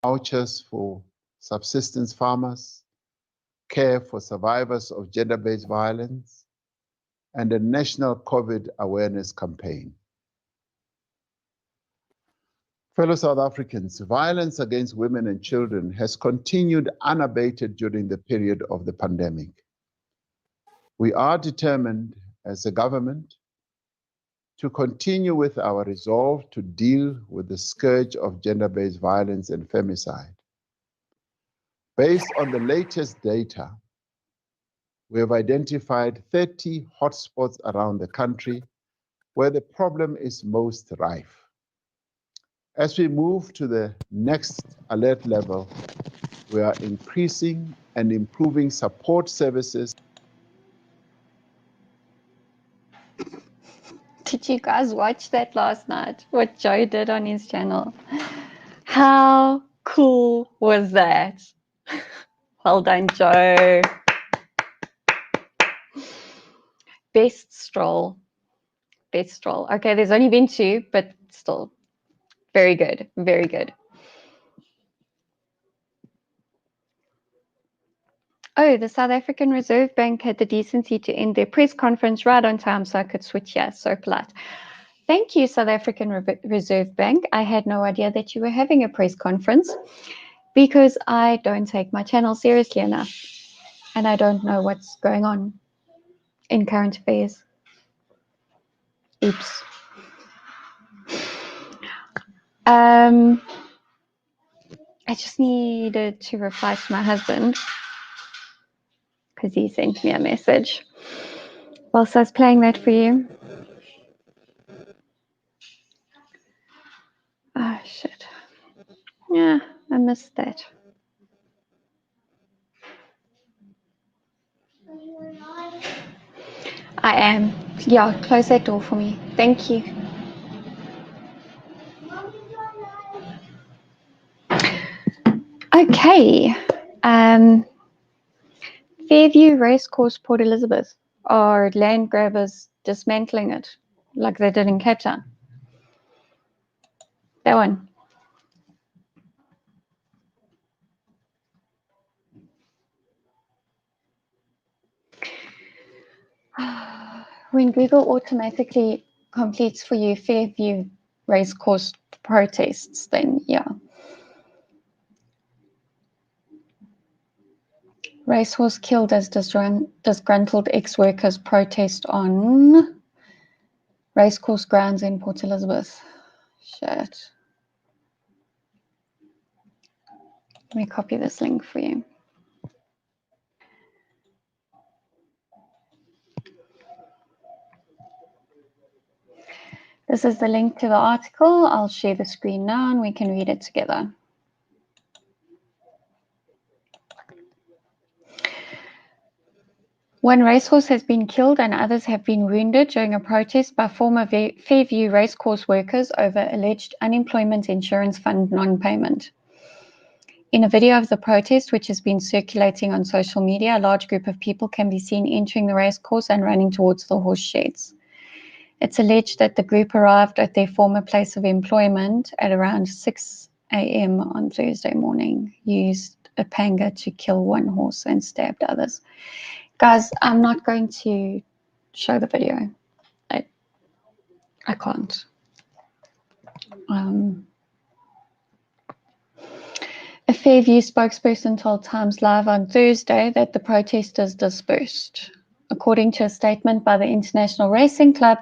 vouchers for subsistence farmers, care for survivors of gender-based violence, and a national COVID awareness campaign. Fellow South Africans, violence against women and children has continued unabated during the period of the pandemic. We are determined as a government to continue with our resolve to deal with the scourge of gender-based violence and femicide. Based on the latest data, we have identified 30 hotspots around the country where the problem is most rife. As we move to the next alert level, we are increasing and improving support services. Did you guys watch that last night? What Joe did on his channel? How cool was that? Well done, Joe. Best stroll. Best stroll. Okay, there's only been 2, but still. Very good. Very good. Oh, the South African Reserve Bank had the decency to end their press conference right on time so I could switch here. So polite. Thank you, South African Reserve Bank. I had no idea that you were having a press conference because I don't take my channel seriously enough and I don't know what's going on in current affairs. Oops. I just needed to reply to my husband because he sent me a message whilst I was playing that for you. Oh, shit. Yeah, I missed that. I am. Yeah, close that door for me. Thank you. Okay. Fairview Racecourse, Port Elizabeth. Are land grabbers dismantling it like they did in Cape Town? That one. When Google automatically completes for you Fairview Racecourse protests, then yeah. Racehorse killed as disgruntled ex-workers protest on racecourse grounds in Port Elizabeth. Shit. Let me copy this link for you. This is the link to the article. I'll share the screen now and we can read it together. One racehorse has been killed and others have been wounded during a protest by former Fairview racecourse workers over alleged unemployment insurance fund non-payment. In a video of the protest, which has been circulating on social media, a large group of people can be seen entering the racecourse and running towards the horse sheds. It's alleged that the group arrived at their former place of employment at around 6 a.m. on Thursday morning, used a panga to kill one horse and stabbed others. Guys, I'm not going to show the video. I can't. A Fairview spokesperson told Times Live on Thursday that the protesters dispersed. According to a statement by the International Racing Club,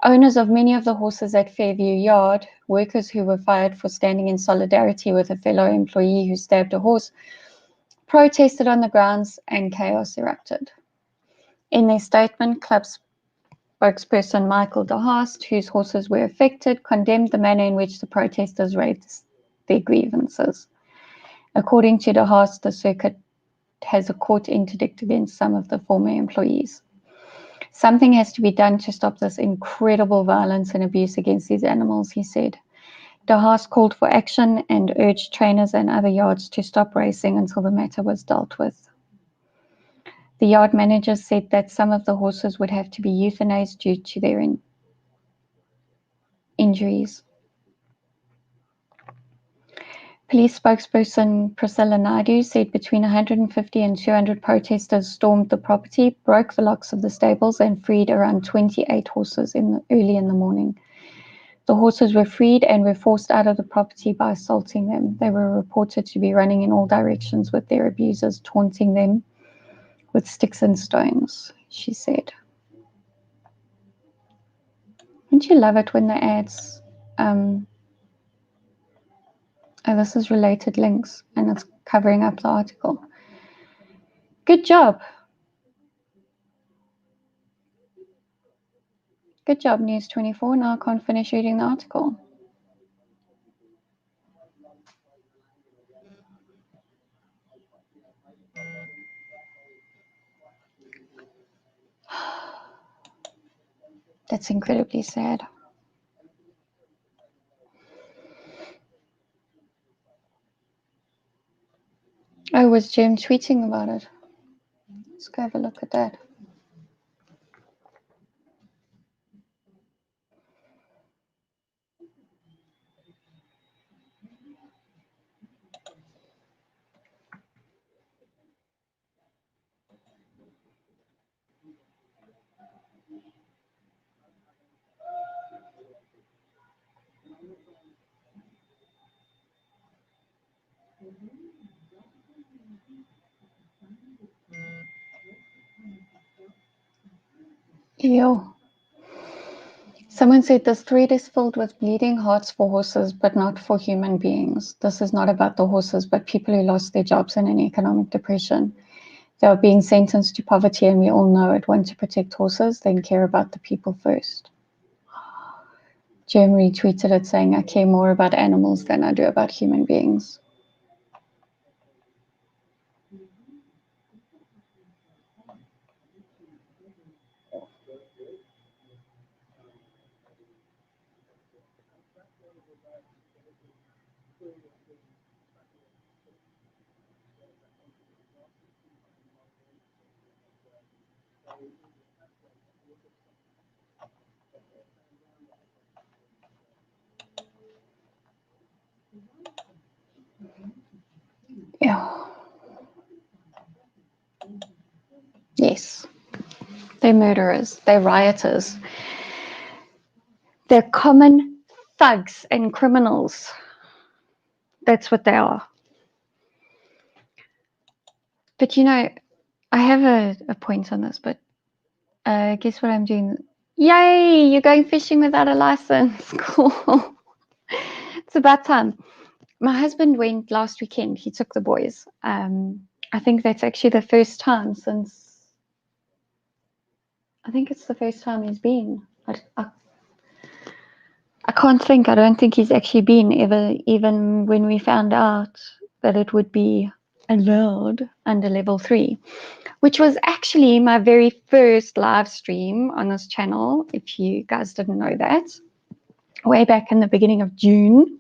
owners of many of the horses at Fairview Yard, workers who were fired for standing in solidarity with a fellow employee who stabbed a horse, protested on the grounds and chaos erupted. In their statement, club spokesperson Michael de Haast, whose horses were affected, condemned the manner in which the protesters raised their grievances. According to de Haast, the circuit has a court interdict against some of the former employees. Something has to be done to stop this incredible violence and abuse against these animals, he said. De Haast called for action and urged trainers and other yards to stop racing until the matter was dealt with. The yard managers said that some of the horses would have to be euthanized due to their injuries. Police spokesperson Priscilla Naidu said between 150 and 200 protesters stormed the property, broke the locks of the stables, and freed around 28 horses early in the morning. The horses were freed and were forced out of the property by assaulting them. They were reported to be running in all directions with their abusers, taunting them with sticks and stones, she said. Don't you love it when the ads, oh, this is related links, and it's covering up the article. Good job. Good job, News 24. Now I can't finish reading the article. That's incredibly sad. Oh, was Jim tweeting about it? Let's go have a look at that. Ew. Someone said this thread is filled with bleeding hearts for horses, but not for human beings. This is not about the horses, but people who lost their jobs in an economic depression. They are being sentenced to poverty, and we all know it. Want to protect horses, then care about the people first. Jim retweeted it saying, I care more about animals than I do about human beings. Yeah. Yes. They're murderers. They're rioters. They're common thugs and criminals. That's what they are. But you know, I have a point on this, but guess what I'm doing? Yay! You're going fishing without a license. Cool. It's about time. My husband went last weekend. He took the boys. I think that's actually the first time since, I think it's the first time he's been. I can't think. I don't think he's actually been ever, even when we found out that it would be allowed under level 3, which was actually my very first live stream on this channel, if you guys didn't know that, way back in the beginning of June.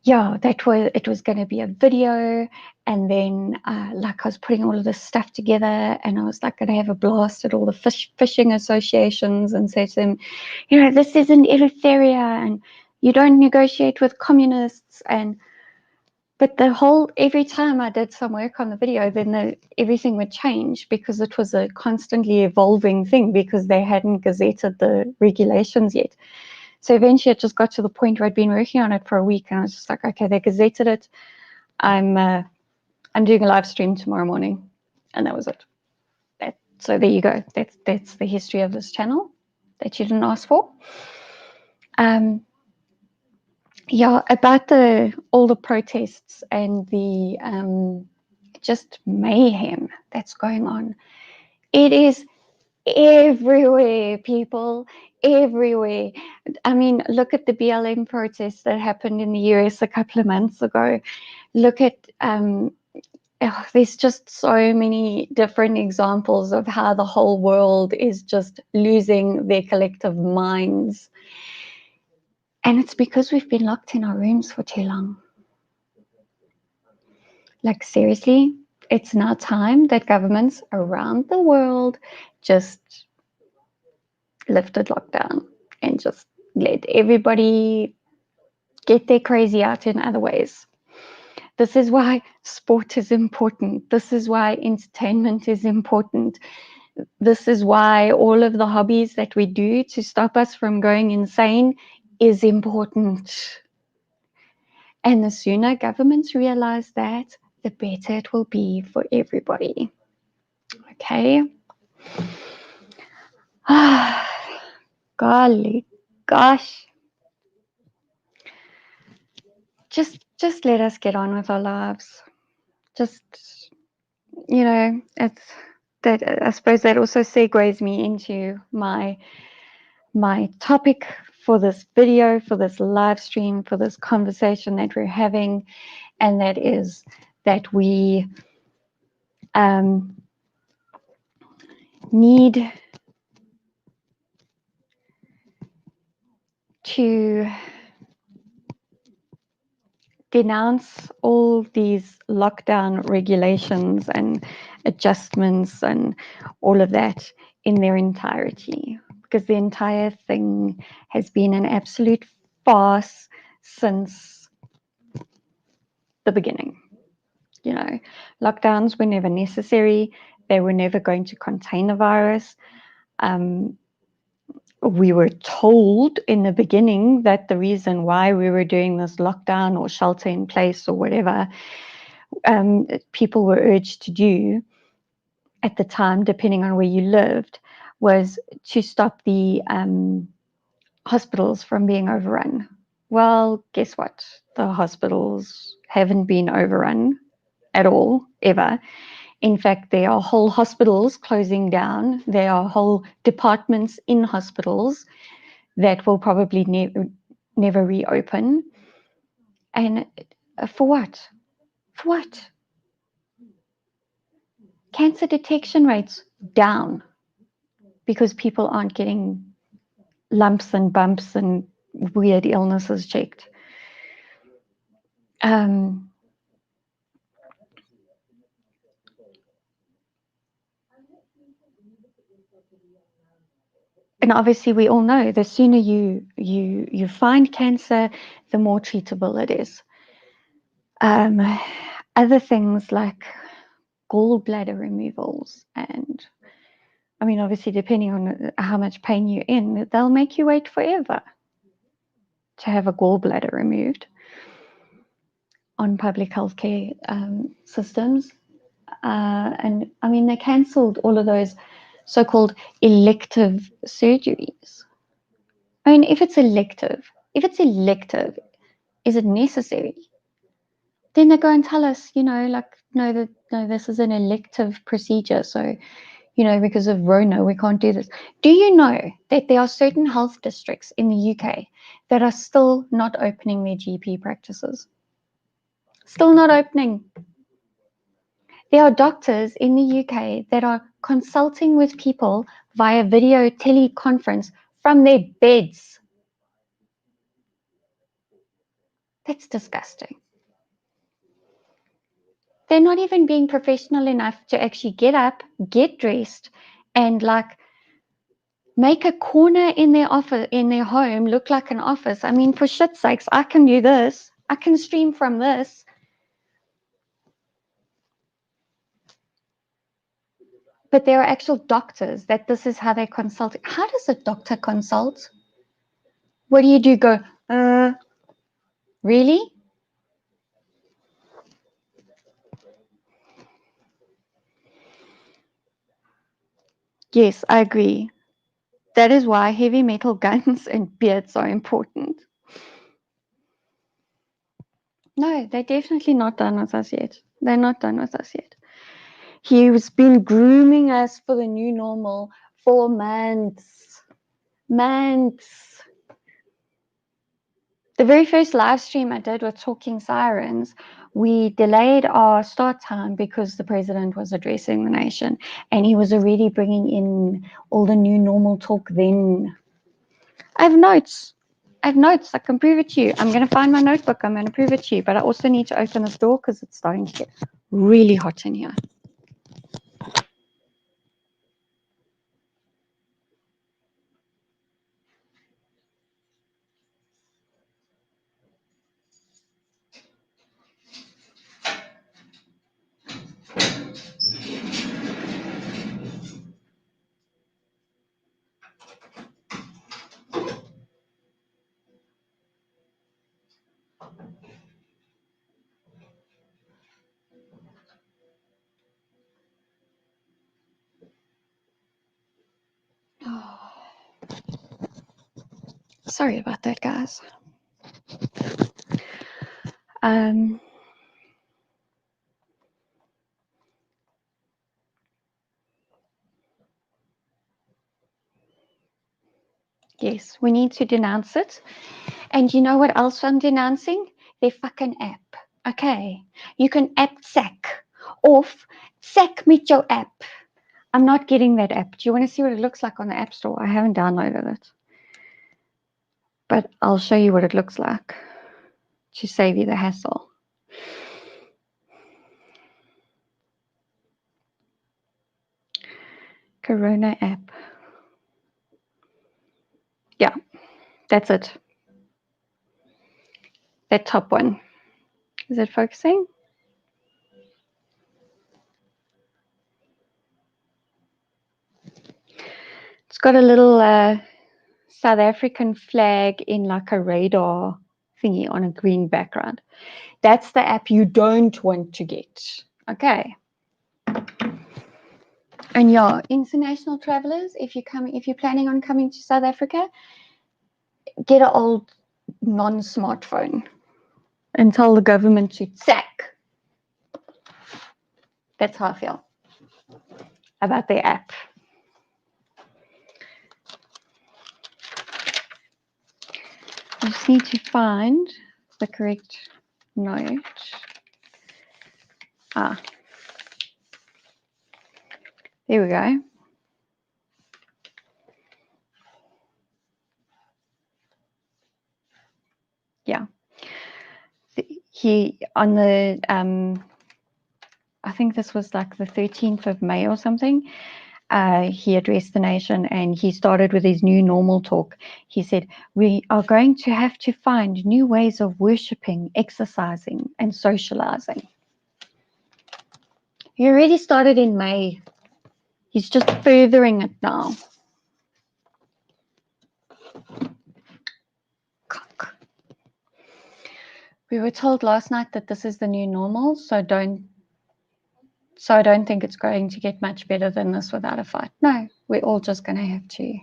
Yeah, it was going to be a video, and then like I was putting all of this stuff together, and I was like going to have a blast at all the fishing associations and say to them, you know, this isn't Eleutheria, and you don't negotiate with communists. But every time I did some work on the video, then everything would change, because it was a constantly evolving thing, because they hadn't gazetted the regulations yet. So eventually it just got to the point where I'd been working on it for a week, and I was just like, okay, they gazetted it. I'm doing a live stream tomorrow morning, and that was it. So there you go. That's the history of this channel that you didn't ask for. Yeah, about all the protests and the just mayhem that's going on. It is everywhere, people, everywhere. I mean, look at the BLM protests that happened in the US a couple of months ago. Look at, there's just so many different examples of how the whole world is just losing their collective minds. And it's because we've been locked in our rooms for too long. Like, seriously, it's now time that governments around the world just lifted lockdown and just let everybody get their crazy out in other ways. This is why sport is important. This is why entertainment is important. This is why all of the hobbies that we do to stop us from going insane is important. And the sooner governments realize that, the better it will be for everybody. Okay? Golly gosh. Just let us get on with our lives. Just, it's that, I suppose that also segues me into my topic for this video, for this live stream, for this conversation that we're having, and that is that we need to denounce all these lockdown regulations and adjustments and all of that in their entirety, because the entire thing has been an absolute farce since the beginning. Lockdowns were never necessary. They were never going to contain the virus. We were told in the beginning that the reason why we were doing this lockdown or shelter in place or whatever people were urged to do at the time, depending on where you lived, was to stop the hospitals from being overrun. Well, guess what? The hospitals haven't been overrun at all, ever. In fact, there are whole hospitals closing down. There are whole departments in hospitals that will probably never reopen. And for what? For what? Cancer detection rates down because people aren't getting lumps and bumps and weird illnesses checked. And obviously we all know the sooner you find cancer, the more treatable it is. Other things like gallbladder removals, and obviously depending on how much pain you're in, they'll make you wait forever to have a gallbladder removed on public healthcare systems. And they cancelled all of those so-called elective surgeries. If it's elective, is it necessary? Then they go and tell us, no, this is an elective procedure. So, because of Rona, we can't do this. Do you know that there are certain health districts in the UK that are still not opening their GP practices? Still not opening. There are doctors in the UK that are consulting with people via video teleconference from their beds. That's disgusting. They're not even being professional enough to actually get up, get dressed, and make a corner in their office, in their home, look like an office. For shit's sakes, I can do this. I can stream from this. But there are actual doctors that this is how they consult. How does a doctor consult? What do you do? Go, really? Yes, I agree. That is why heavy metal guns and beards are important. No, they're definitely not done with us yet. They're not done with us yet. He's been grooming us for the new normal for months. Months. The very first live stream I did with Talking Sirens, we delayed our start time because the president was addressing the nation and he was already bringing in all the new normal talk then. I have notes. I can prove it to you. I'm going to find my notebook. I'm going to prove it to you. But I also need to open this door because it's starting to get really hot in here. Oh. Sorry about that, guys. Yes, we need to denounce it. And you know what else I'm denouncing? Their fucking app. Okay. You can app sack off. Sack met your app. I'm not getting that app. Do you want to see what it looks like on the App Store? I haven't downloaded it. But I'll show you what it looks like to save you the hassle. Corona app. Yeah, that's it. That top one. Is it focusing? It's got a little South African flag in like a radar thingy on a green background. That's the app you don't want to get. Okay. And yeah, international travelers, if you're planning on coming to South Africa, get an old non-smartphone and tell the government to sack. That's how I feel about their app. I just need to find the correct note. There we go. Yeah. He on the I think this was like the 13th of May or something. He addressed the nation and he started with his new normal talk. He said, we are going to have to find new ways of worshipping, exercising, and socializing. He already started in May. He's just furthering it now. We were told last night that this is the new normal, so I don't think it's going to get much better than this without a fight. No, we're all just going to have to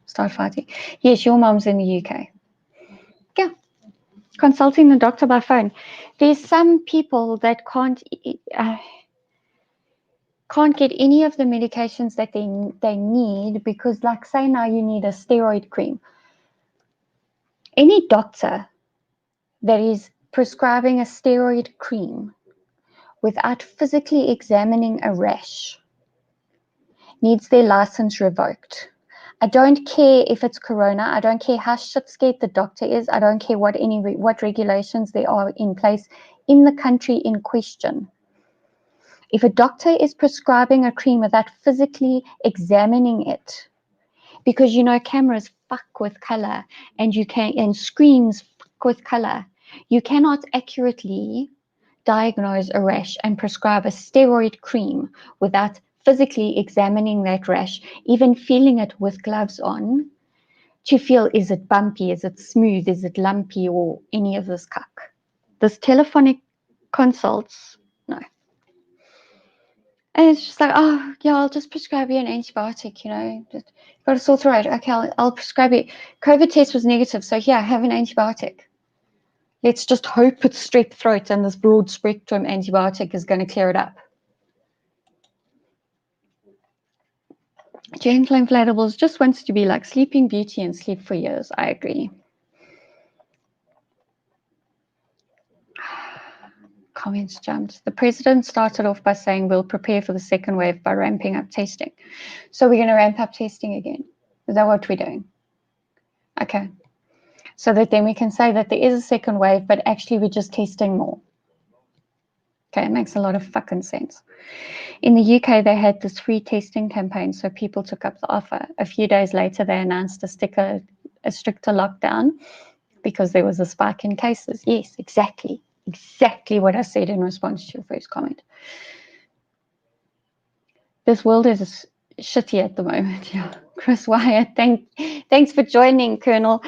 start fighting. Yes, your mom's in the UK. Yeah, consulting the doctor by phone. There's some people that can't get any of the medications that they need because, like, say now you need a steroid cream. Any doctor that is prescribing a steroid cream without physically examining a rash needs their license revoked. I don't care if it's corona. I don't care how shit scared the doctor is. I don't care what regulations there are in place in the country in question. If a doctor is prescribing a cream without physically examining it, because cameras fuck with color and screens fuck with color, you cannot accurately diagnose a rash and prescribe a steroid cream without physically examining that rash, even feeling it with gloves on, to feel, is it bumpy, is it smooth, is it lumpy, or any of this cuck. This telephonic consults, no. And it's just like, oh, yeah, I'll just prescribe you an antibiotic, Just, you've got a sore throat. Okay, I'll prescribe you. COVID test was negative, so here, have an antibiotic. Let's just hope it's strep throat and this broad spectrum antibiotic is going to clear it up. Gentle inflatables just wants to be like Sleeping Beauty and sleep for years. I agree. Comments jumped. The president started off by saying we'll prepare for the second wave by ramping up testing. So we're going to ramp up testing again. Is that what we're doing? Okay. So that then we can say that there is a second wave, but actually we're just testing more. Okay, it makes a lot of fucking sense. In the UK, they had this free testing campaign, so people took up the offer. A few days later, they announced a stricter lockdown because there was a spike in cases. Yes, exactly what I said in response to your first comment. This world is shitty at the moment. Yeah, Chris Wyatt, thanks for joining, Colonel.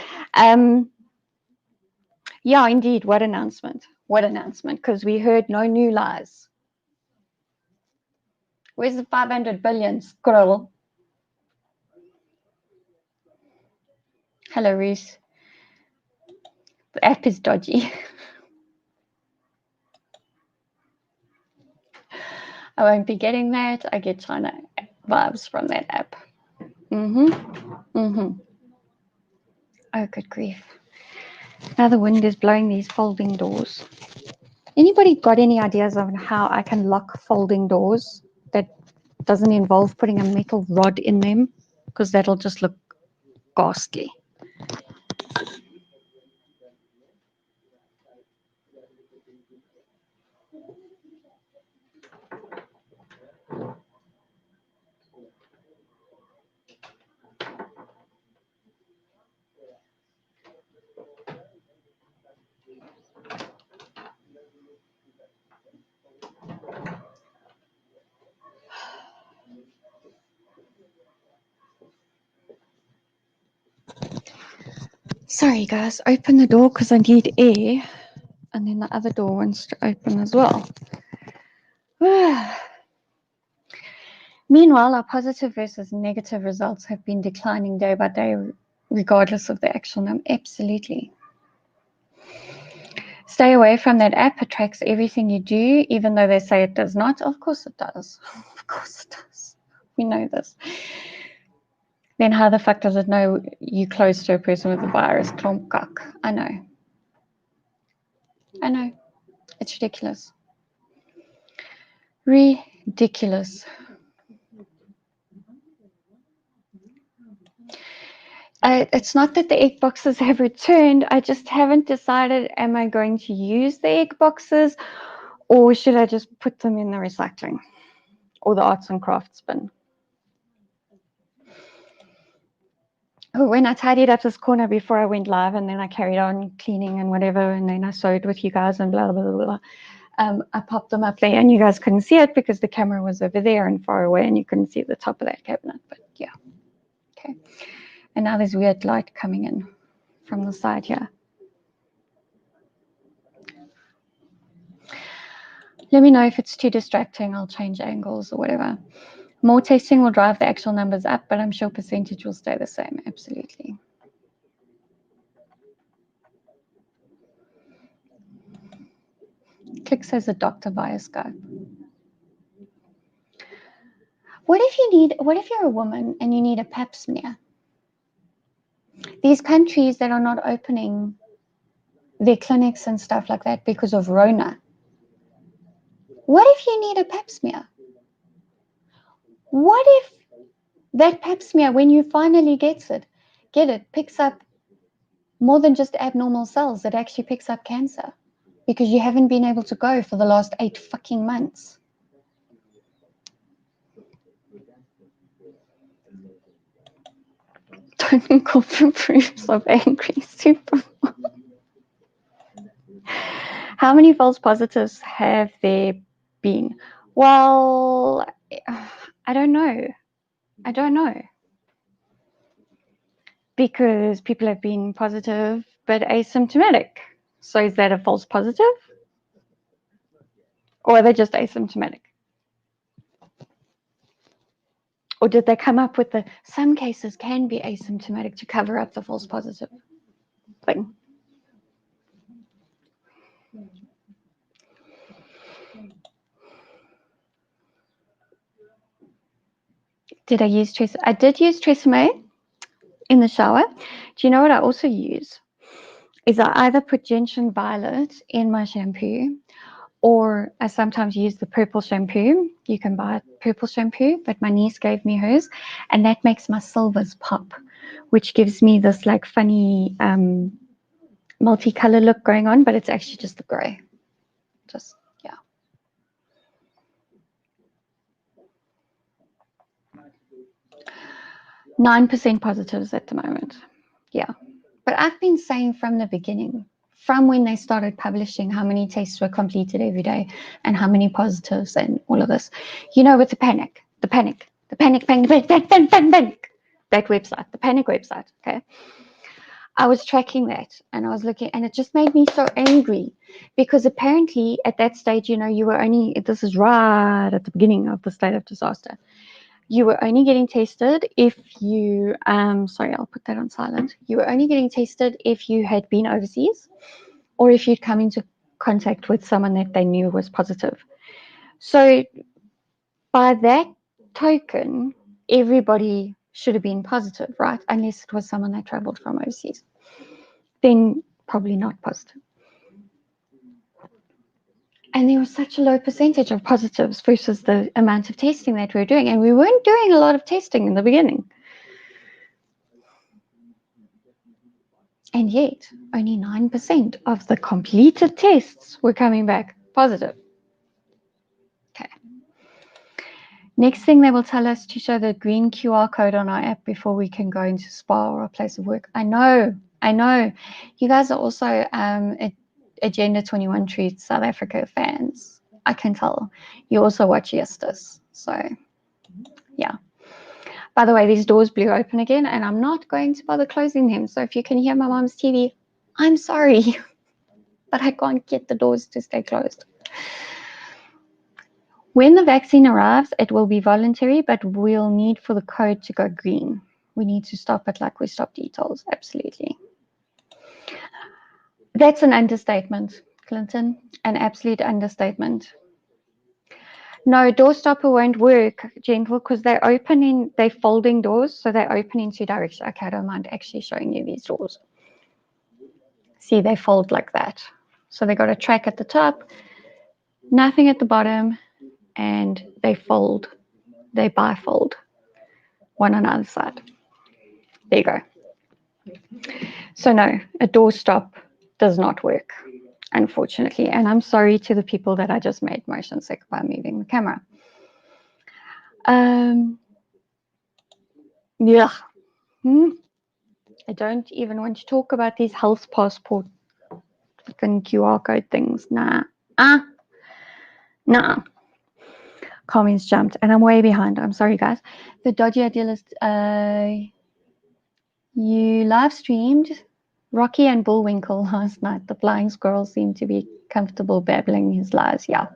Yeah, indeed. What announcement? What announcement? Because we heard no new lies. Where's the 500 billion? Scroll. Hello, Reese. The app is dodgy. I won't be getting that. I get China vibes from that app. Oh, good grief. Now the wind is blowing these folding doors. Anybody got any ideas on how I can lock folding doors that doesn't involve putting a metal rod in them? Because that'll just look ghastly. Sorry guys, open the door because I need air, and then the other door wants to open as well. Meanwhile, our positive versus negative results have been declining day by day, regardless of the actual number. Absolutely. Stay away from that app. It tracks everything you do, even though they say it does not. Of course it does. Of course it does. We know this. Then how the fuck does it know you close to a person with a virus? Klompkak. I know. It's ridiculous. Ridiculous. It's not that the egg boxes have returned. I just haven't decided, am I going to use the egg boxes or should I just put them in the recycling or the arts and crafts bin? Oh, when I tidied up this corner before I went live and then I carried on cleaning and whatever, and then I sewed with you guys and blah, blah, blah, blah. I popped them up there and you guys couldn't see it because the camera was over there and far away and you couldn't see the top of that cabinet, but yeah. Okay. And now there's weird light coming in from the side here. Let me know if it's too distracting. I'll change angles or whatever. More testing will drive the actual numbers up, but I'm sure percentage will stay the same. Absolutely. Click says a doctor via Skype. What if you're a woman and you need a pap smear? These countries that are not opening their clinics and stuff like that because of Rona. What if you need a pap smear? What if that pap smear, when you finally get it, picks up more than just abnormal cells, it actually picks up cancer because you haven't been able to go for the last 8 fucking months. Don't call for proofs of angry super. How many false positives have there been? Well, I don't know. Because people have been positive but asymptomatic. So is that a false positive? Or are they just asymptomatic? Or did they come up with some cases can be asymptomatic to cover up the false positive thing? Did I use Tresemme? I did use Tresemme in the shower. Do you know what I also use? Is I either put gentian violet in my shampoo, or I sometimes use the purple shampoo. You can buy purple shampoo, but my niece gave me hers, and that makes my silvers pop, which gives me this like funny multicolor look going on, but it's actually just the gray. Just, yeah. %9 positives at the moment. Yeah. But I've been saying from the beginning, from when they started publishing how many tests were completed every day and how many positives and all of this, with the panic, that website, the panic website, okay? I was tracking that and I was looking, and it just made me so angry because apparently at that stage, you know, you were only, this is right at the beginning of the state of disaster, you were only getting tested if you, sorry, I'll put that on silent. You were only getting tested if you had been overseas or if you'd come into contact with someone that they knew was positive. So by that token, everybody should have been positive, right? Unless it was someone that traveled from overseas. Then probably not positive. And there was such a low percentage of positives versus the amount of testing that we were doing. And we weren't doing a lot of testing in the beginning. And yet, only 9% of the completed tests were coming back positive. Okay. Next thing, they will tell us to show the green QR code on our app before we can go into spa or a place of work. I know. You guys are also Agenda 21 Truth South Africa fans. I can tell. You also watch Yestis. So, yeah. By the way, these doors blew open again, and I'm not going to bother closing them. So if you can hear my mom's TV, I'm sorry. But I can't get the doors to stay closed. When the vaccine arrives, it will be voluntary, but we'll need for the code to go green. We need to stop it like we stop details. Absolutely. That's an understatement, Clinton. An absolute understatement. No, door stopper won't work, Gentle, because they're folding doors, so they open in two directions. Okay, I don't mind actually showing you these doors. See, they fold like that. So they got a track at the top, nothing at the bottom, and they fold. They bifold one on either side. There you go. So no, a door stop does not work, unfortunately. And I'm sorry to the people that I just made motion sick by moving the camera. Yeah. I don't even want to talk about these health passport fucking QR code things. Nah. Comments jumped, and I'm way behind. I'm sorry, guys. The dodgy idealist, you live streamed Rocky and Bullwinkle last night. The flying squirrel seemed to be comfortable babbling his lies. Yeah,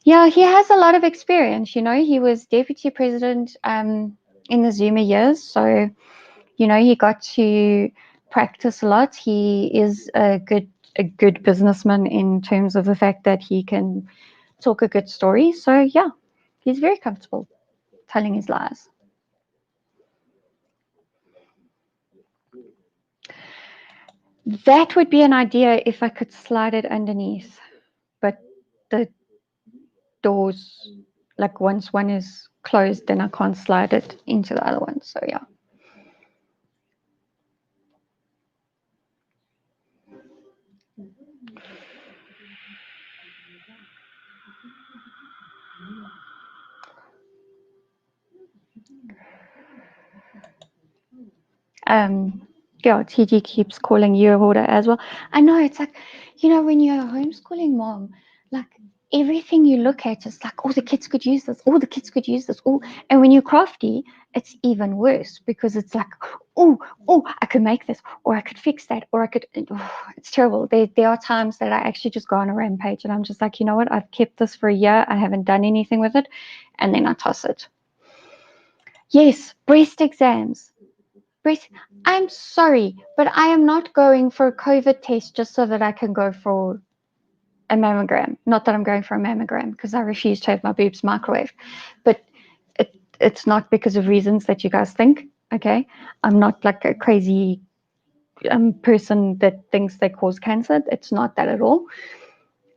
he has a lot of experience. You know, he was deputy president in the Zuma years, so you know he got to practice a lot. He is a good businessman in terms of the fact that he can talk a good story. So yeah, he's very comfortable telling his lies. That would be an idea if I could slide it underneath, but the doors, like once one is closed, then I can't slide it into the other one. So yeah. Yeah, TG keeps calling you a hoarder as well. I know, it's like, you know, when you're a homeschooling mom, like everything you look at is like, oh, the kids could use this, oh, the kids could use this, oh, and when you're crafty, it's even worse because it's like, oh, I could make this, or I could fix that, or I could, it's terrible. There are times that I actually just go on a rampage and I'm just like, you know what, I've kept this for a year, I haven't done anything with it, and then I toss it. Yes, breast exams. I'm sorry, but I am not going for a COVID test just so that I can go for a mammogram. Not that I'm going for a mammogram because I refuse to have my boobs microwaved, but it's not because of reasons that you guys think. Okay, I'm not like a crazy person that thinks they cause cancer. It's not that at all.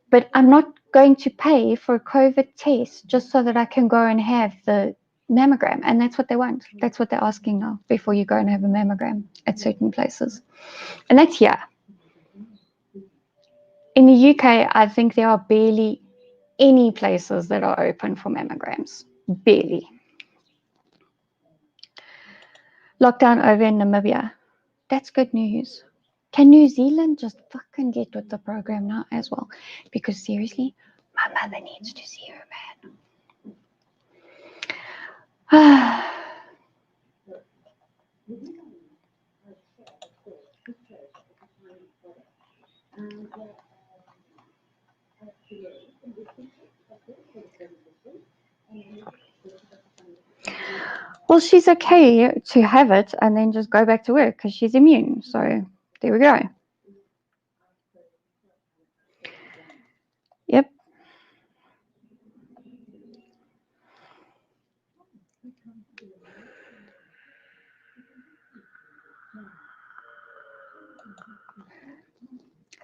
But I'm not going to pay for a COVID test just so that I can go and have the mammogram, and that's what they want. That's what they're asking now before you go and have a mammogram at certain places, and that's here. In the UK, I think there are barely any places that are open for mammograms. Barely. Lockdown over in Namibia. That's good news. Can New Zealand just fucking get with the program now as well? Because seriously, my mother needs to see her man. Well, she's okay to have it and then just go back to work because she's immune. So there we go. Yep.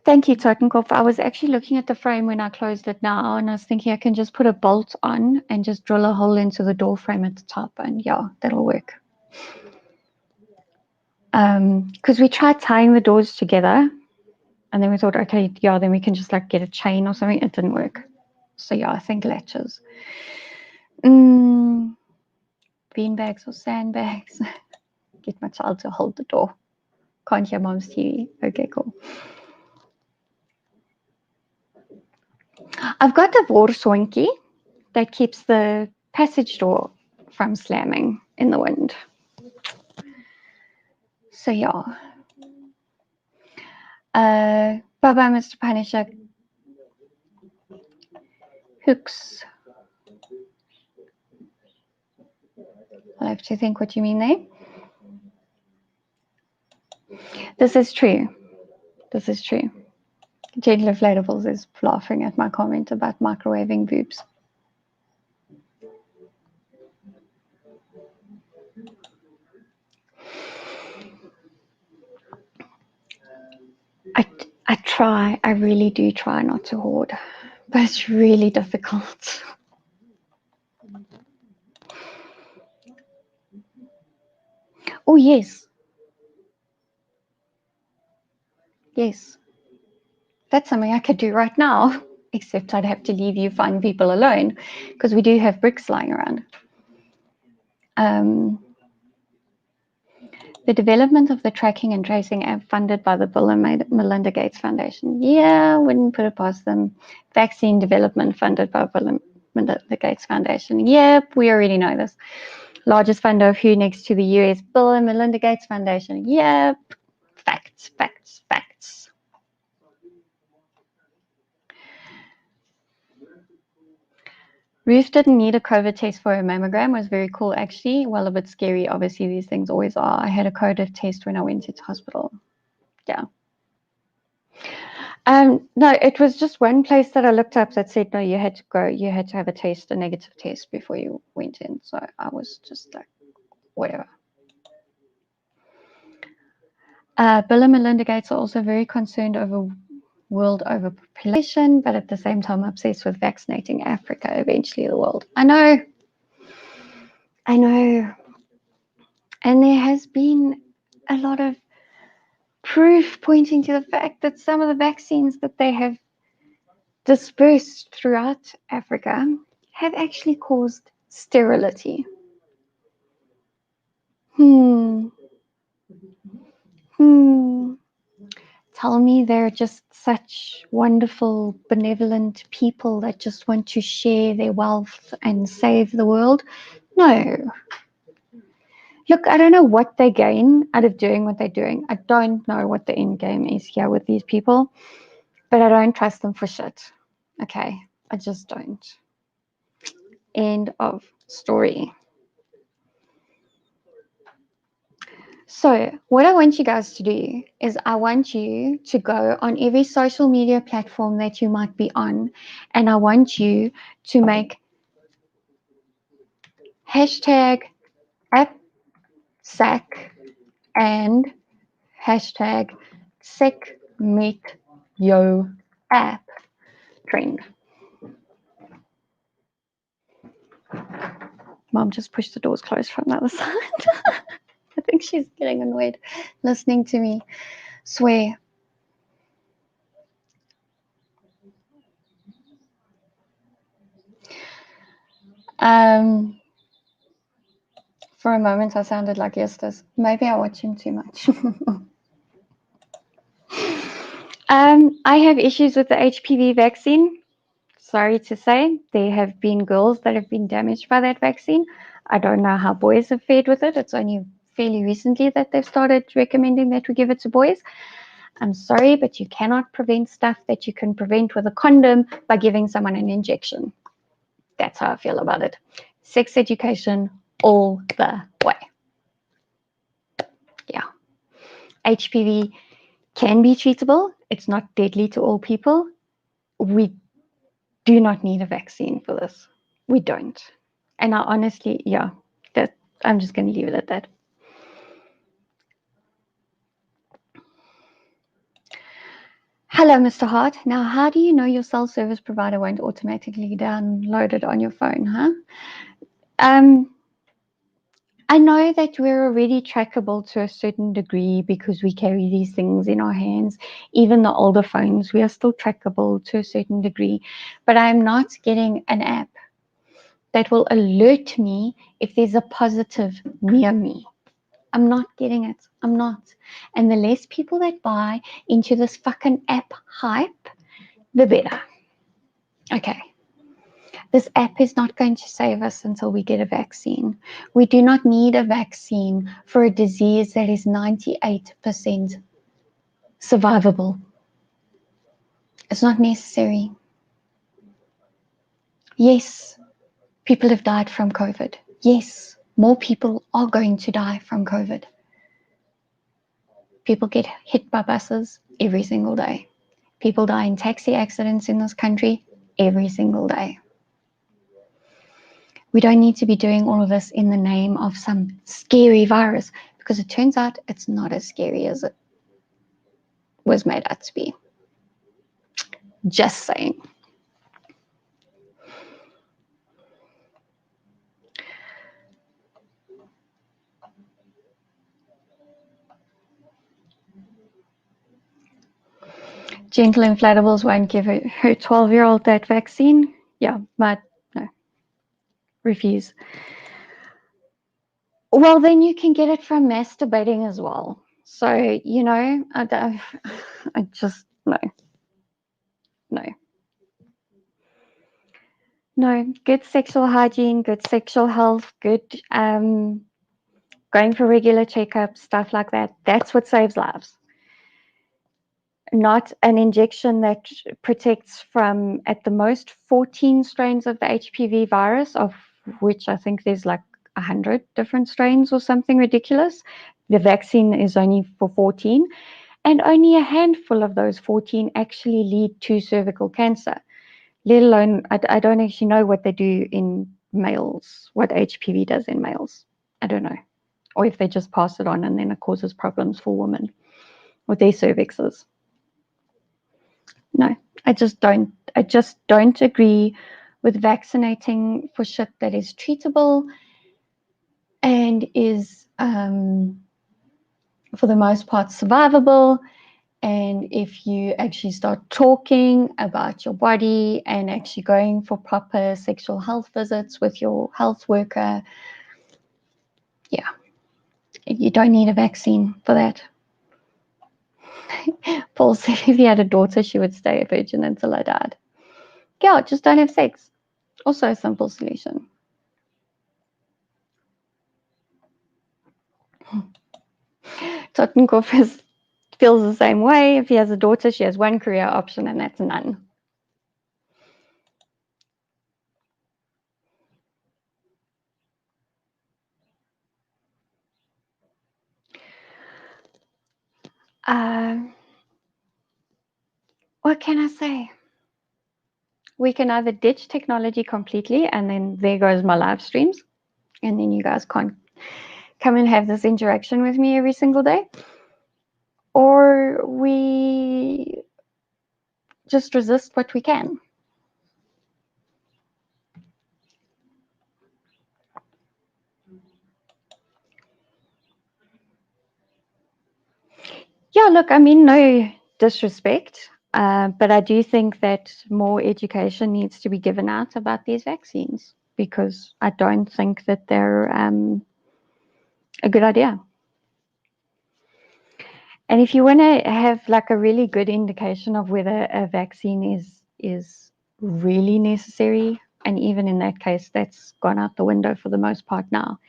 Thank you, Totenkopf. I was actually looking at the frame when I closed it now, and I was thinking I can just put a bolt on and just drill a hole into the door frame at the top, and yeah, that'll work. Because we tried tying the doors together, and then we thought, okay, yeah, then we can just like get a chain or something. It didn't work. So yeah, I think latches. Bean bags or sandbags. Get my child to hold the door. Can't hear mom's TV. Okay, cool. I've got a borsonki that keeps the passage door from slamming in the wind. So yeah. Bye-bye, Mr. Punisher. Hooks. I'll have to think what you mean there. This is true. This is true. Gentle Inflatables is laughing at my comment about microwaving boobs. I try, I really do try not to hoard, but it's really difficult. Oh, yes. Yes. That's something I could do right now, except I'd have to leave you fine people alone, because we do have bricks lying around. The development of the tracking and tracing app funded by the Bill and Melinda Gates Foundation. Yeah, wouldn't put it past them. Vaccine development funded by Bill and Melinda Gates Foundation. Yep, we already know this. Largest funder of WHO next to the US Bill and Melinda Gates Foundation. Yep, facts, facts, facts. Ruth didn't need a COVID test for her mammogram. It was very cool, actually. Well, a bit scary. Obviously, these things always are. I had a COVID test when I went into hospital. Yeah. No, it was just one place that I looked up that said, no, you had to go. You had to have a test, a negative test before you went in. So I was just like, whatever. Bill and Melinda Gates are also very concerned over world overpopulation, but at the same time obsessed with vaccinating Africa, eventually the world. I know. And there has been a lot of proof pointing to the fact that some of the vaccines that they have dispersed throughout Africa have actually caused sterility. Tell me they're just such wonderful, benevolent people that just want to share their wealth and save the world? No. Look, I don't know what they gain out of doing what they're doing. I don't know what the end game is here with these people, but I don't trust them for shit. Okay, I just don't. End of story. So what I want you guys to do is I want you to go on every social media platform that you might be on, and I want you to make hashtag #SAC and hashtag #SecMeetYoApp trend. Mom just pushed the doors closed from the other side. I think she's getting annoyed listening to me swear. For a moment, I sounded like Eustace. Maybe I watch him too much. I have issues with the HPV vaccine. Sorry to say, there have been girls that have been damaged by that vaccine. I don't know how boys have fared with it. It's only fairly recently that they've started recommending that we give it to boys. I'm sorry, but you cannot prevent stuff that you can prevent with a condom by giving someone an injection. That's how I feel about it. Sex education all the way. Yeah. HPV can be treatable. It's not deadly to all people. We do not need a vaccine for this. We don't. And I honestly, yeah, I'm just going to leave it at that. Hello, Mr. Hart. Now, how do you know your cell service provider won't automatically download it on your phone, huh? I know that we're already trackable to a certain degree because we carry these things in our hands. Even the older phones, we are still trackable to a certain degree. But I'm not getting an app that will alert me if there's a positive near me. I'm not getting it. I'm not. And the less people that buy into this fucking app hype, the better. Okay. This app is not going to save us until we get a vaccine. We do not need a vaccine for a disease that is 98% survivable. It's not necessary. Yes, people have died from COVID. Yes, more people are going to die from COVID. People get hit by buses every single day. People die in taxi accidents in this country every single day. We don't need to be doing all of this in the name of some scary virus, because it turns out it's not as scary as it was made out to be. Just saying. Gentle inflatables won't give her 12-year-old that vaccine. Yeah, but no. Refuse. Well, then you can get it from masturbating as well. So, you know, I just, no. No, good sexual hygiene, good sexual health, good going for regular checkups, stuff like that. That's what saves lives. Not an injection that protects from, at the most, 14 strains of the HPV virus, of which I think there's like 100 different strains or something ridiculous. The vaccine is only for 14, and only a handful of those 14 actually lead to cervical cancer, let alone, I don't actually know what they do in males, what HPV does in males. I don't know. Or if they just pass it on and then it causes problems for women with their cervixes. No, I just don't agree with vaccinating for shit that is treatable and is, for the most part, survivable. And if you actually start talking about your body and actually going for proper sexual health visits with your health worker, yeah, you don't need a vaccine for that. Paul said if he had a daughter, she would stay a virgin until I died. Yeah, just don't have sex. Also a simple solution. Tottenkopf feels the same way. If he has a daughter, she has one career option, and that's none. What can I say? We can either ditch technology completely, and then there goes my live streams, and then you guys can't come and have this interaction with me every single day, or we just resist what we can. Yeah, look, I mean, no disrespect, but I do think that more education needs to be given out about these vaccines, because I don't think that they're a good idea. And if you want to have like a really good indication of whether a vaccine is really necessary, and even in that case, that's gone out the window for the most part now.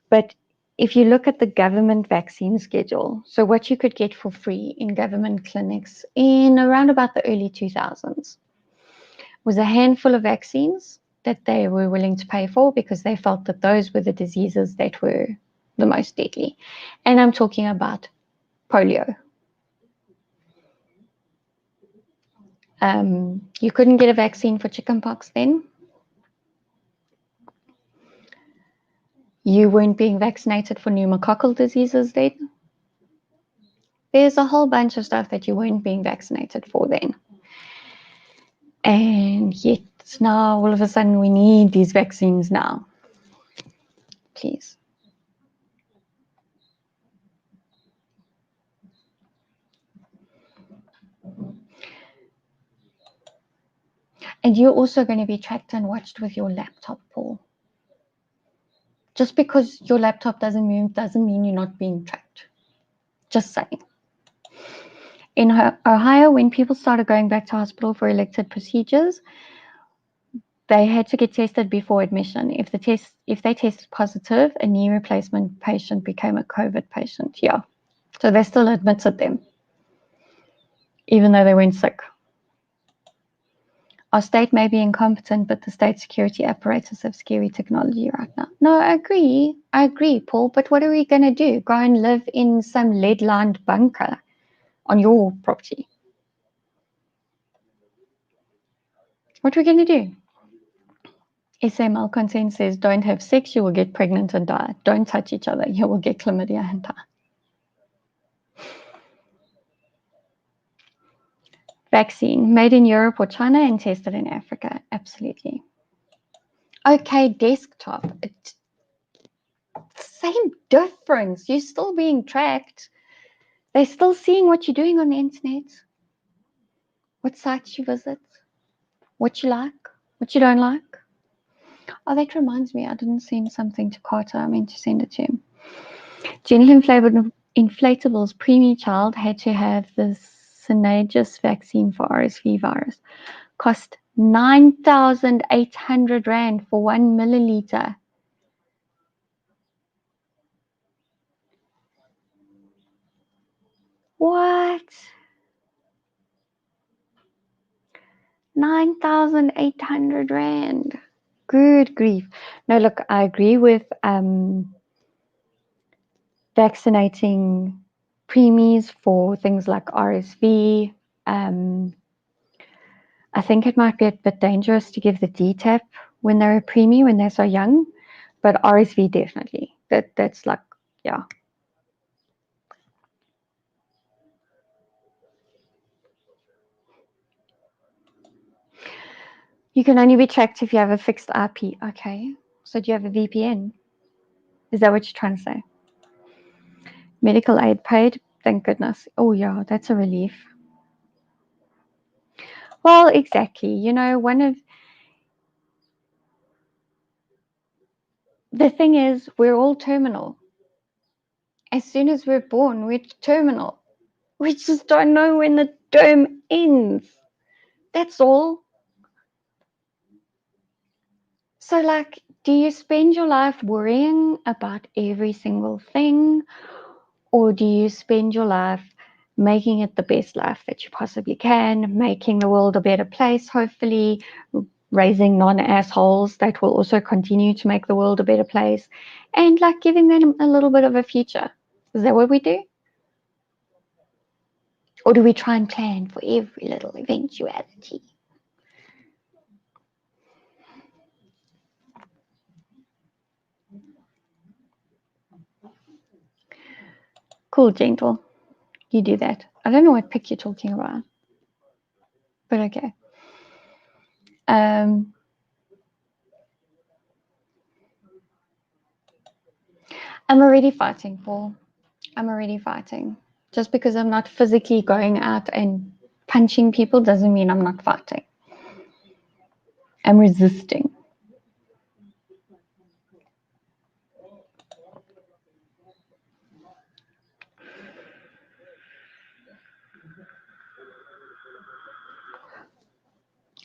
But if you look at the government vaccine schedule, so what you could get for free in government clinics in around about the early 2000s was a handful of vaccines that they were willing to pay for because they felt that those were the diseases that were the most deadly. And I'm talking about polio. You couldn't get a vaccine for chickenpox then. You weren't being vaccinated for pneumococcal diseases then. There's a whole bunch of stuff that you weren't being vaccinated for then. And yet now all of a sudden we need these vaccines now. Please. And you're also going to be tracked and watched with your laptop, Paul. Just because your laptop doesn't move doesn't mean you're not being tracked. Just saying. In Ohio, when people started going back to hospital for elective procedures, they had to get tested before admission. If they tested positive, a knee replacement patient became a COVID patient. Yeah. So they still admitted them, even though they weren't sick. Our state may be incompetent, but the state security apparatus have scary technology right now. No, I agree, Paul, but what are we going to do? Go and live in some lead-lined bunker on your property? What are we going to do? SA Malcontent says, don't have sex, you will get pregnant and die. Don't touch each other, you will get chlamydia and die. Vaccine, made in Europe or China and tested in Africa. Absolutely. Okay, desktop. Same difference. You're still being tracked. They're still seeing what you're doing on the internet. What sites you visit. What you like. What you don't like. Oh, that reminds me. I didn't send something to Carter. I meant to send it to him. Genital inflatables preemie child had to have the Synagis vaccine for RSV virus. Cost 9,800 Rand for 1 milliliter. What? 9,800 Rand. Good grief. No, look, I agree with vaccinating preemies for things like RSV. I think it might be a bit dangerous to give the DTaP when they're a preemie, when they're so young, but RSV definitely. That's like, yeah. You can only be tracked if you have a fixed IP. Okay, so do you have a VPN? Is that what you're trying to say? Medical aid paid, thank goodness. Oh yeah, that's a relief. Well, exactly. You know, the thing is, we're all terminal. As soon as we're born, we're terminal. We just don't know when the term ends. That's all. So, like, do you spend your life worrying about every single thing? Or do you spend your life making it the best life that you possibly can, making the world a better place, hopefully, raising non-assholes that will also continue to make the world a better place, and like giving them a little bit of a future? Is that what we do? Or do we try and plan for every little eventuality? Cool, Gentle. You do that. I don't know what pic you're talking about, but okay. I'm already fighting, Paul. I'm already fighting. Just because I'm not physically going out and punching people doesn't mean I'm not fighting. I'm resisting.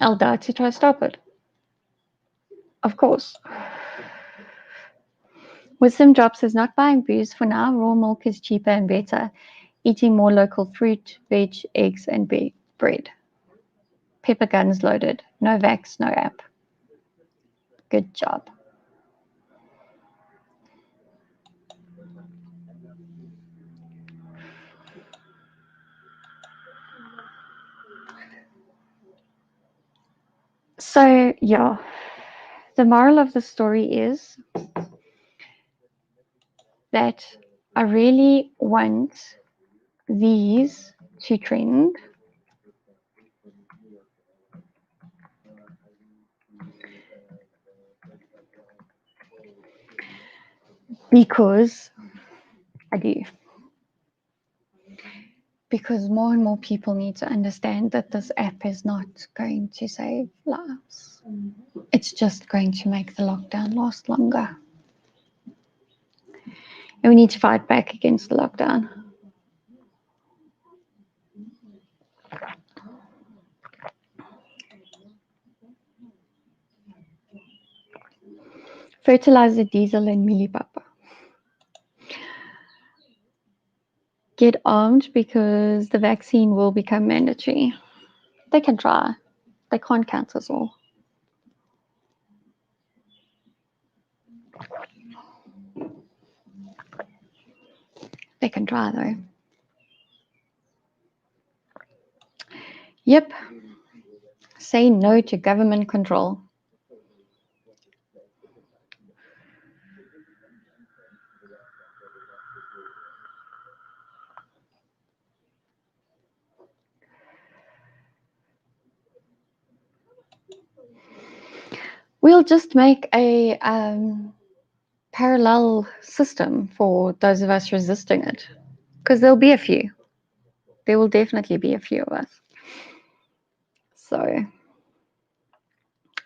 I'll die to try to stop it. Of course. Wisdom Drops is not buying booze for now. Raw milk is cheaper and better. Eating more local fruit, veg, eggs, and bread. Pepper guns loaded. No vax, no app. Good job. So, yeah, the moral of the story is that I really want these to trend. Because I do. Because more and more people need to understand that this app is not going to save lives. It's just going to make the lockdown last longer. And we need to fight back against the lockdown. Fertilizer, diesel, and millipapa. Get armed because the vaccine will become mandatory. They can try. They can't cancel us all. They can try though. Yep. Say no to government control. We'll just make a parallel system for those of us resisting it, because there'll be a few. There will definitely be a few of us. So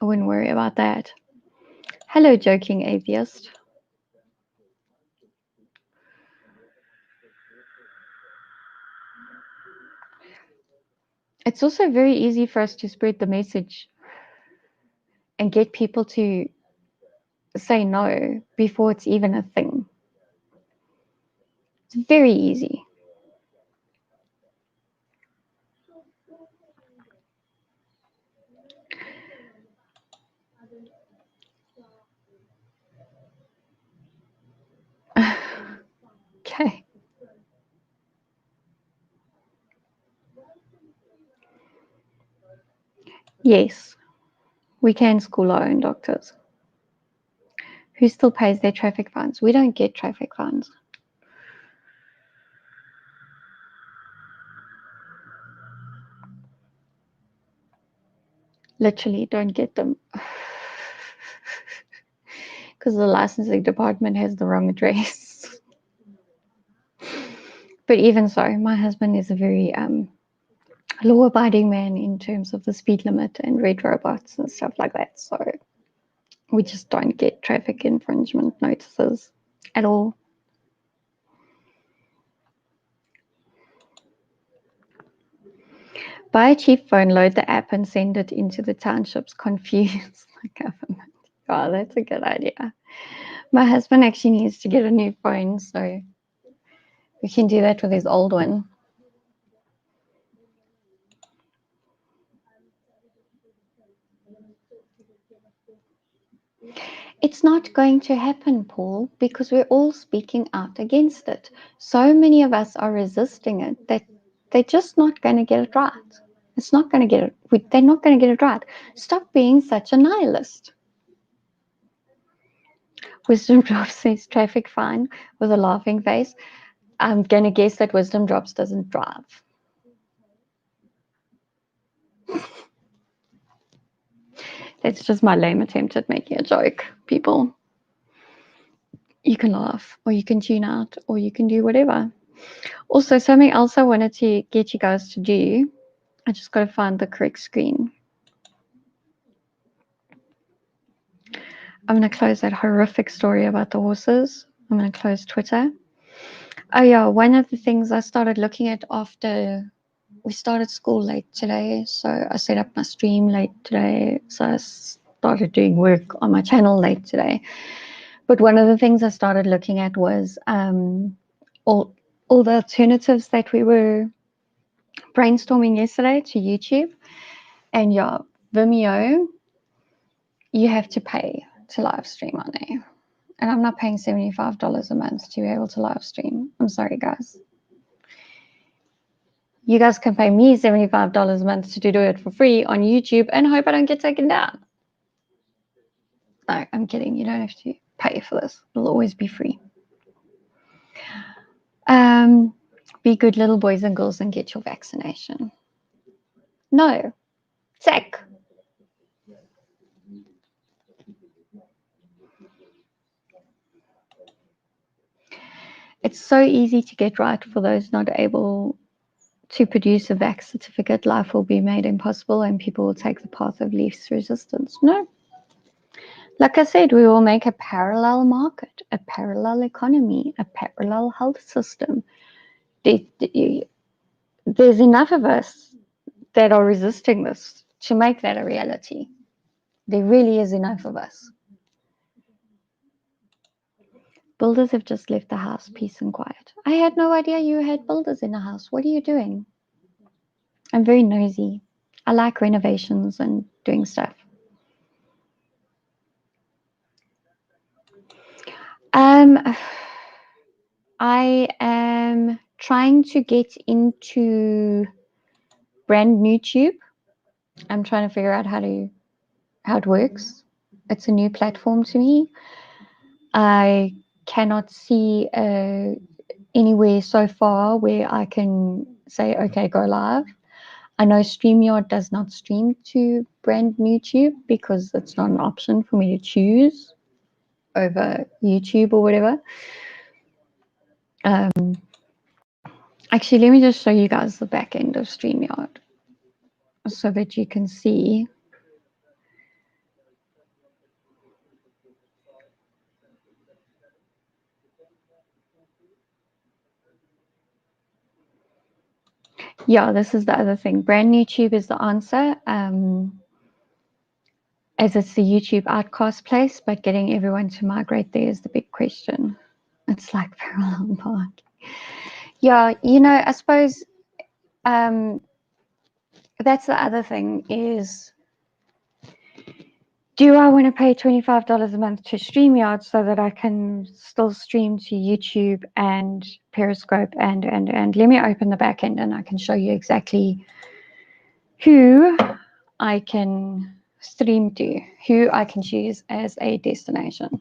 I wouldn't worry about that. Hello, joking atheist. It's also very easy for us to spread the message and get people to say no before it's even a thing. It's very easy. Okay. Yes, we can school our own doctors. Who still pays their traffic fines? We don't get traffic fines. Literally don't get them. Because the licensing department has the wrong address. But even so, my husband is a very law-abiding man in terms of the speed limit and red robots and stuff like that. So we just don't get traffic infringement notices at all. Buy a cheap phone, load the app, and send it into the townships. Confuse the government. Oh, that's a good idea. My husband actually needs to get a new phone, so we can do that with his old one. It's not going to happen, Paul, because we're all speaking out against it. So many of us are resisting it that they're just not going to get it right. It's not going to get it. They're not going to get it right. Stop being such a nihilist. Wisdom Drops says traffic fine with a laughing face. I'm going to guess that Wisdom Drops doesn't drive. That's just my lame attempt at making a joke, people. You can laugh, or you can tune out, or you can do whatever. Also, something else I wanted to get you guys to do, I just got to find the correct screen. I'm going to close that horrific story about the horses. I'm going to close Twitter. Oh yeah, one of the things I started looking at after we started school late today, so I set up my stream late today, so I started doing work on my channel late today. But one of the things I started looking at was all the alternatives that we were brainstorming yesterday to YouTube. And yeah, Vimeo, you have to pay to live stream on there. And I'm not paying $75 a month to be able to live stream. I'm sorry, guys. You guys can pay me $75 a month to do it for free on YouTube and hope I don't get taken down. No, I'm kidding. You don't have to pay for this. It'll always be free. Be good little boys and girls and get your vaccination. No. Sick. It's so easy to get right for those not able to produce a vax certificate. Life will be made impossible and people will take the path of least resistance. No. Like I said, we will make a parallel market, a parallel economy, a parallel health system. There's enough of us that are resisting this to make that a reality. There really is enough of us. Builders have just left the house, peace and quiet. I had no idea you had builders in the house. What are you doing? I'm very nosy. I like renovations and doing stuff. I am trying to get into brand new tube. I'm trying to figure out how it works. It's a new platform to me. I cannot see anywhere so far where I can say, okay, go live. I know StreamYard does not stream to brand new tube because it's not an option for me to choose over YouTube or whatever. Actually, let me just show you guys the back end of StreamYard so that you can see. Yeah, this is the other thing. Brand new tube is the answer, as it's the YouTube outcast place, but getting everyone to migrate there is the big question. It's like parallel park. Yeah, you know, I suppose that's the other thing is, do I want to pay $25 a month to StreamYard so that I can still stream to YouTube and Periscope and let me open the back end and I can show you exactly who I can stream to, who I can choose as a destination.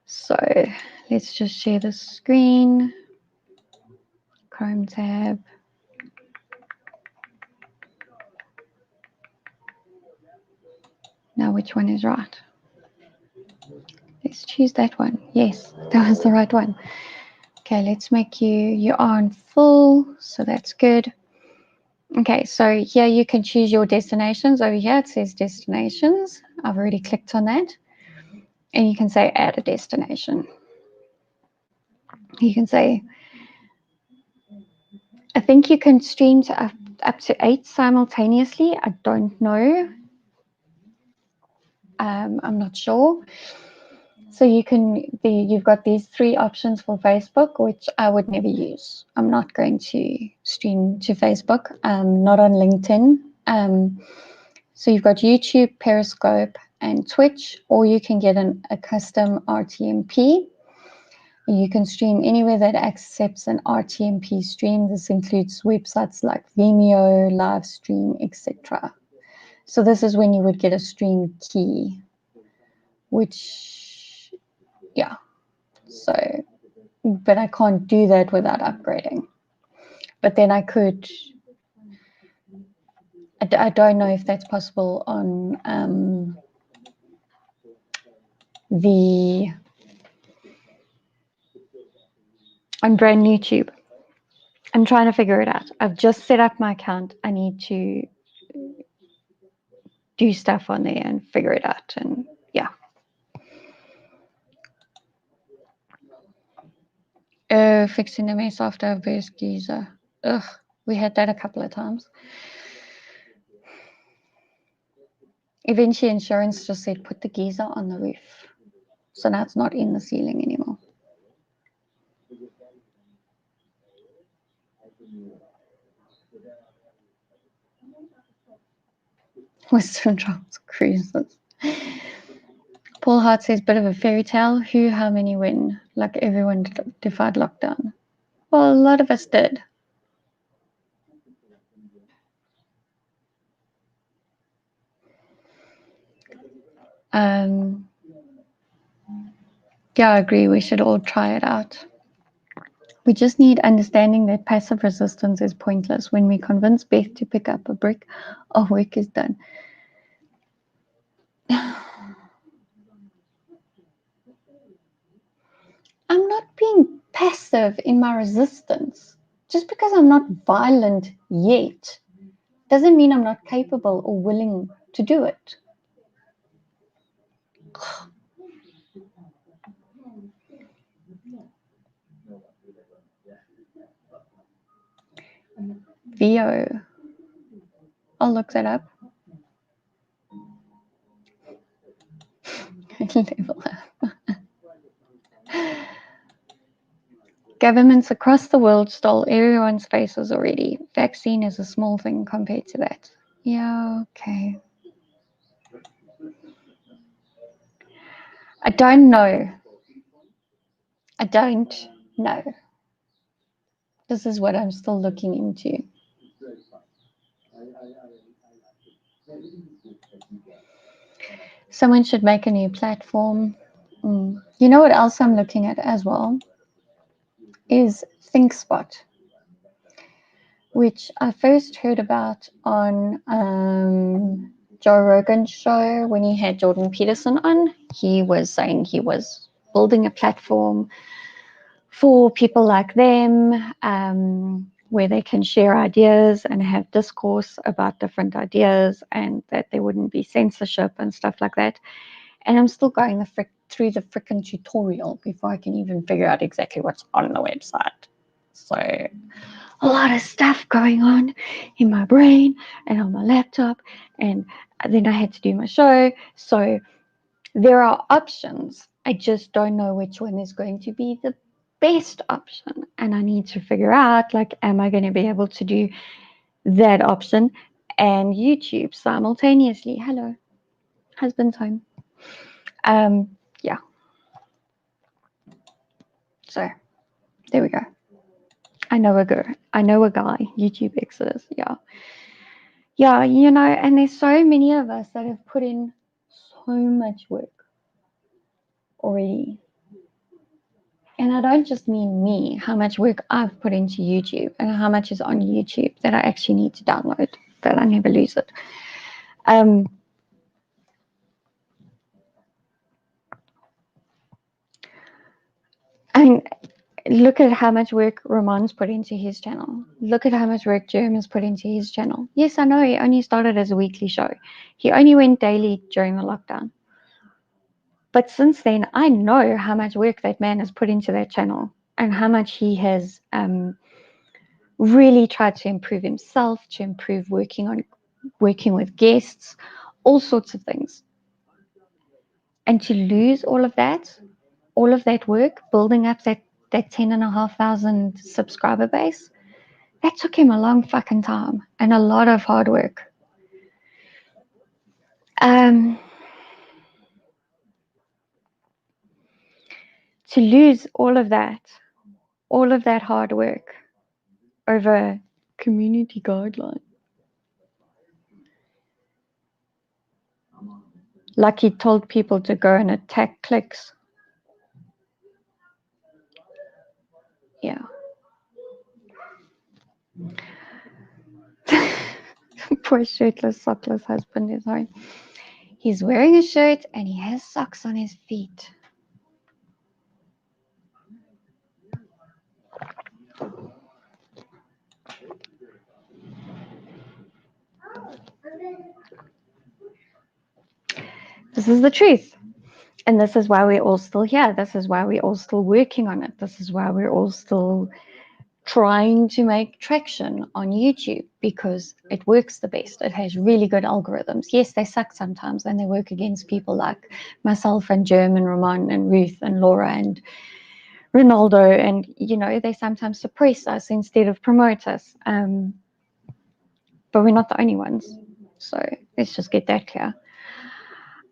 So let's just share the screen. Chrome tab. Now which one is right? Let's choose that one. Yes, that was the right one. Okay, let's make you are on full, so that's good. Okay, so here you can choose your destinations. Over here it says destinations. I've already clicked on that. And you can say add a destination. You can say, I think you can stream to up to 8 simultaneously. I don't know. I'm not sure. So you've got these 3 options for Facebook, which I would never use. I'm not going to stream to Facebook, not on LinkedIn. So you've got YouTube, Periscope, and Twitch, or you can get a custom RTMP. You can stream anywhere that accepts an RTMP stream. This includes websites like Vimeo, Livestream, etc. So this is when you would get a stream key, which, yeah. So, but I can't do that without upgrading. But then I could, I don't know if that's possible on on brand new tube. I'm trying to figure it out. I've just set up my account. I need to do stuff on there and figure it out. And yeah. Fixing the mess after a burst geyser. Ugh, we had that a couple of times. Eventually, insurance just said, put the geyser on the roof. So now it's not in the ceiling anymore. Western Trans cruises. Paul Hart says, bit of a fairy tale. Who, how many, when? Like everyone defied lockdown. Well, a lot of us did. Yeah, I agree. We should all try it out. We just need understanding that passive resistance is pointless. When we convince Beth to pick up a brick, our work is done. I'm not being passive in my resistance. Just because I'm not violent yet doesn't mean I'm not capable or willing to do it. VO. I'll look that up. Level up. Governments across the world stole everyone's faces already. Vaccine is a small thing compared to that. Yeah, okay. I don't know. I don't know. This is what I'm still looking into. Someone should make a new platform. You know what else I'm looking at as well? Is ThinkSpot, which I first heard about on Joe Rogan's show when he had Jordan Peterson on. He was saying he was building a platform for people like them, where they can share ideas and have discourse about different ideas, and that there wouldn't be censorship and stuff like that. And I'm still going through the freaking tutorial before I can even figure out exactly what's on the website. So a lot of stuff going on in my brain and on my laptop, and then I had to do my show. So there are options. I just don't know which one is going to be the best option. And I need to figure out, like, am I going to be able to do that option and YouTube simultaneously? Hello, husband's home. Yeah. So there we go. I know a girl. I know a guy. YouTube Exodus. Yeah. Yeah, you know, and there's so many of us that have put in so much work already. And I don't just mean me, how much work I've put into YouTube and how much is on YouTube that I actually need to download, that I never lose it. And look at how much work Ramon's put into his channel. Look at how much work Jerem has put into his channel. Yes, I know he only started as a weekly show. He only went daily during the lockdown. But since then, I know how much work that man has put into that channel and how much he has really tried to improve himself, to improve working with guests, all sorts of things. And to lose all of that work, building up that 10,500 subscriber base, that took him a long fucking time and a lot of hard work. To lose all of that hard work over community guidelines. Like he told people to go and attack clicks. Yeah. Poor shirtless, sockless husband is home. He's wearing a shirt and he has socks on his feet. This is the truth. And this is why we're all still here. This is why we're all still working on it. This is why we're all still trying to make traction on YouTube because it works the best. It has really good algorithms. Yes, they suck sometimes and they work against people like myself and Germ and Ramon and Ruth and Laura and Ronaldo, and they sometimes suppress us instead of promote us. But we're not the only ones. So let's just get that clear.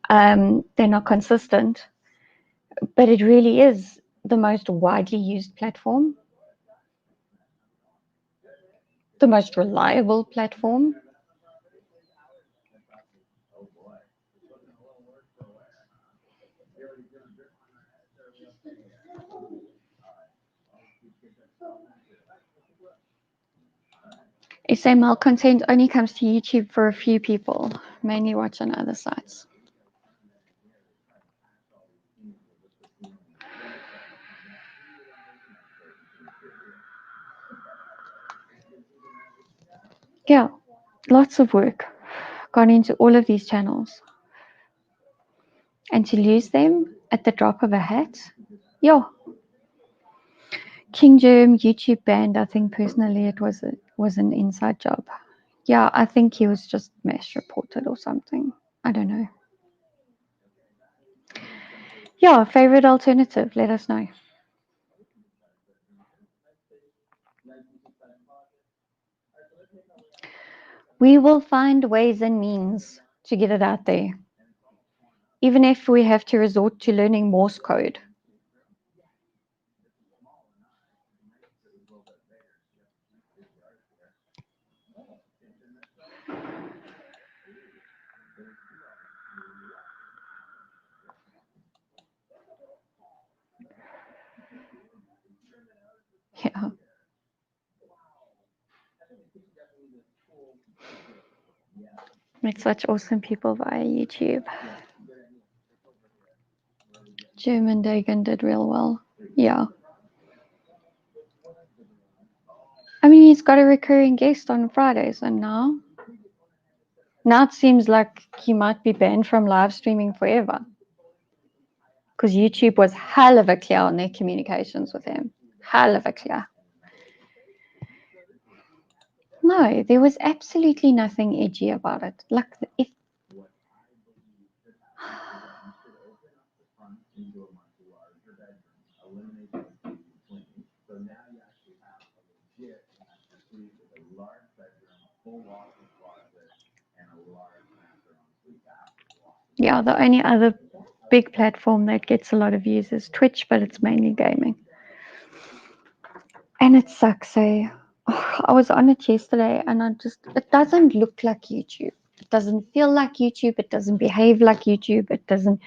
They're not consistent, but it really is the most widely used platform, the most reliable platform. SML content only comes to YouTube for a few people, mainly watch on other sites. Yeah, lots of work gone into all of these channels. And to lose them at the drop of a hat, yeah. King Germ YouTube banned. I think personally it was an inside job. Yeah, I think he was just mass reported or something. I don't know. Yeah, favorite alternative, let us know. We will find ways and means to get it out there, even if we have to resort to learning Morse code. Yeah. Met such awesome people via YouTube. German Dagan did real well. Yeah. I mean, he's got a recurring guest on Fridays, and now it seems like he might be banned from live streaming forever. Because YouTube was hell of a clear on their communications with him. Hell of a clear. No, there was absolutely nothing edgy about it. Like, if yeah, the only other big platform that gets a lot of views is Twitch, but it's mainly gaming. And it sucks, eh? Oh, I was on it yesterday and it doesn't look like YouTube. It doesn't feel like YouTube. It doesn't behave like YouTube. It doesn't.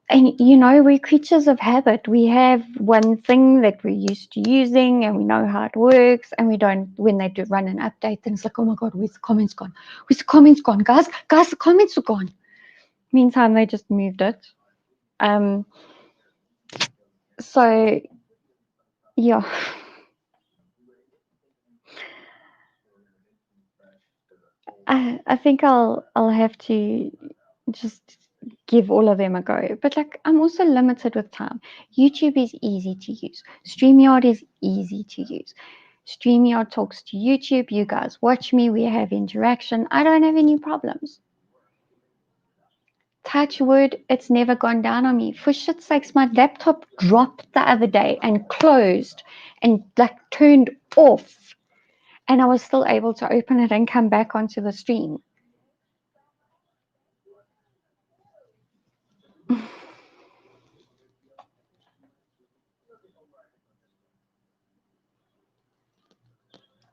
And we're creatures of habit. We have one thing that we're used to using and we know how it works. And we don't, when they do run an update, then it's like, oh my God, where's the comments gone? Where's the comments gone? Guys, the comments are gone. Meantime, they just moved it. So, yeah. I think I'll have to just give all of them a go. But I'm also limited with time. YouTube is easy to use. StreamYard is easy to use. StreamYard talks to YouTube. You guys watch me. We have interaction. I don't have any problems. Touch wood, it's never gone down on me. For shit's sakes, my laptop dropped the other day and closed and turned off. And I was still able to open it and come back onto the stream.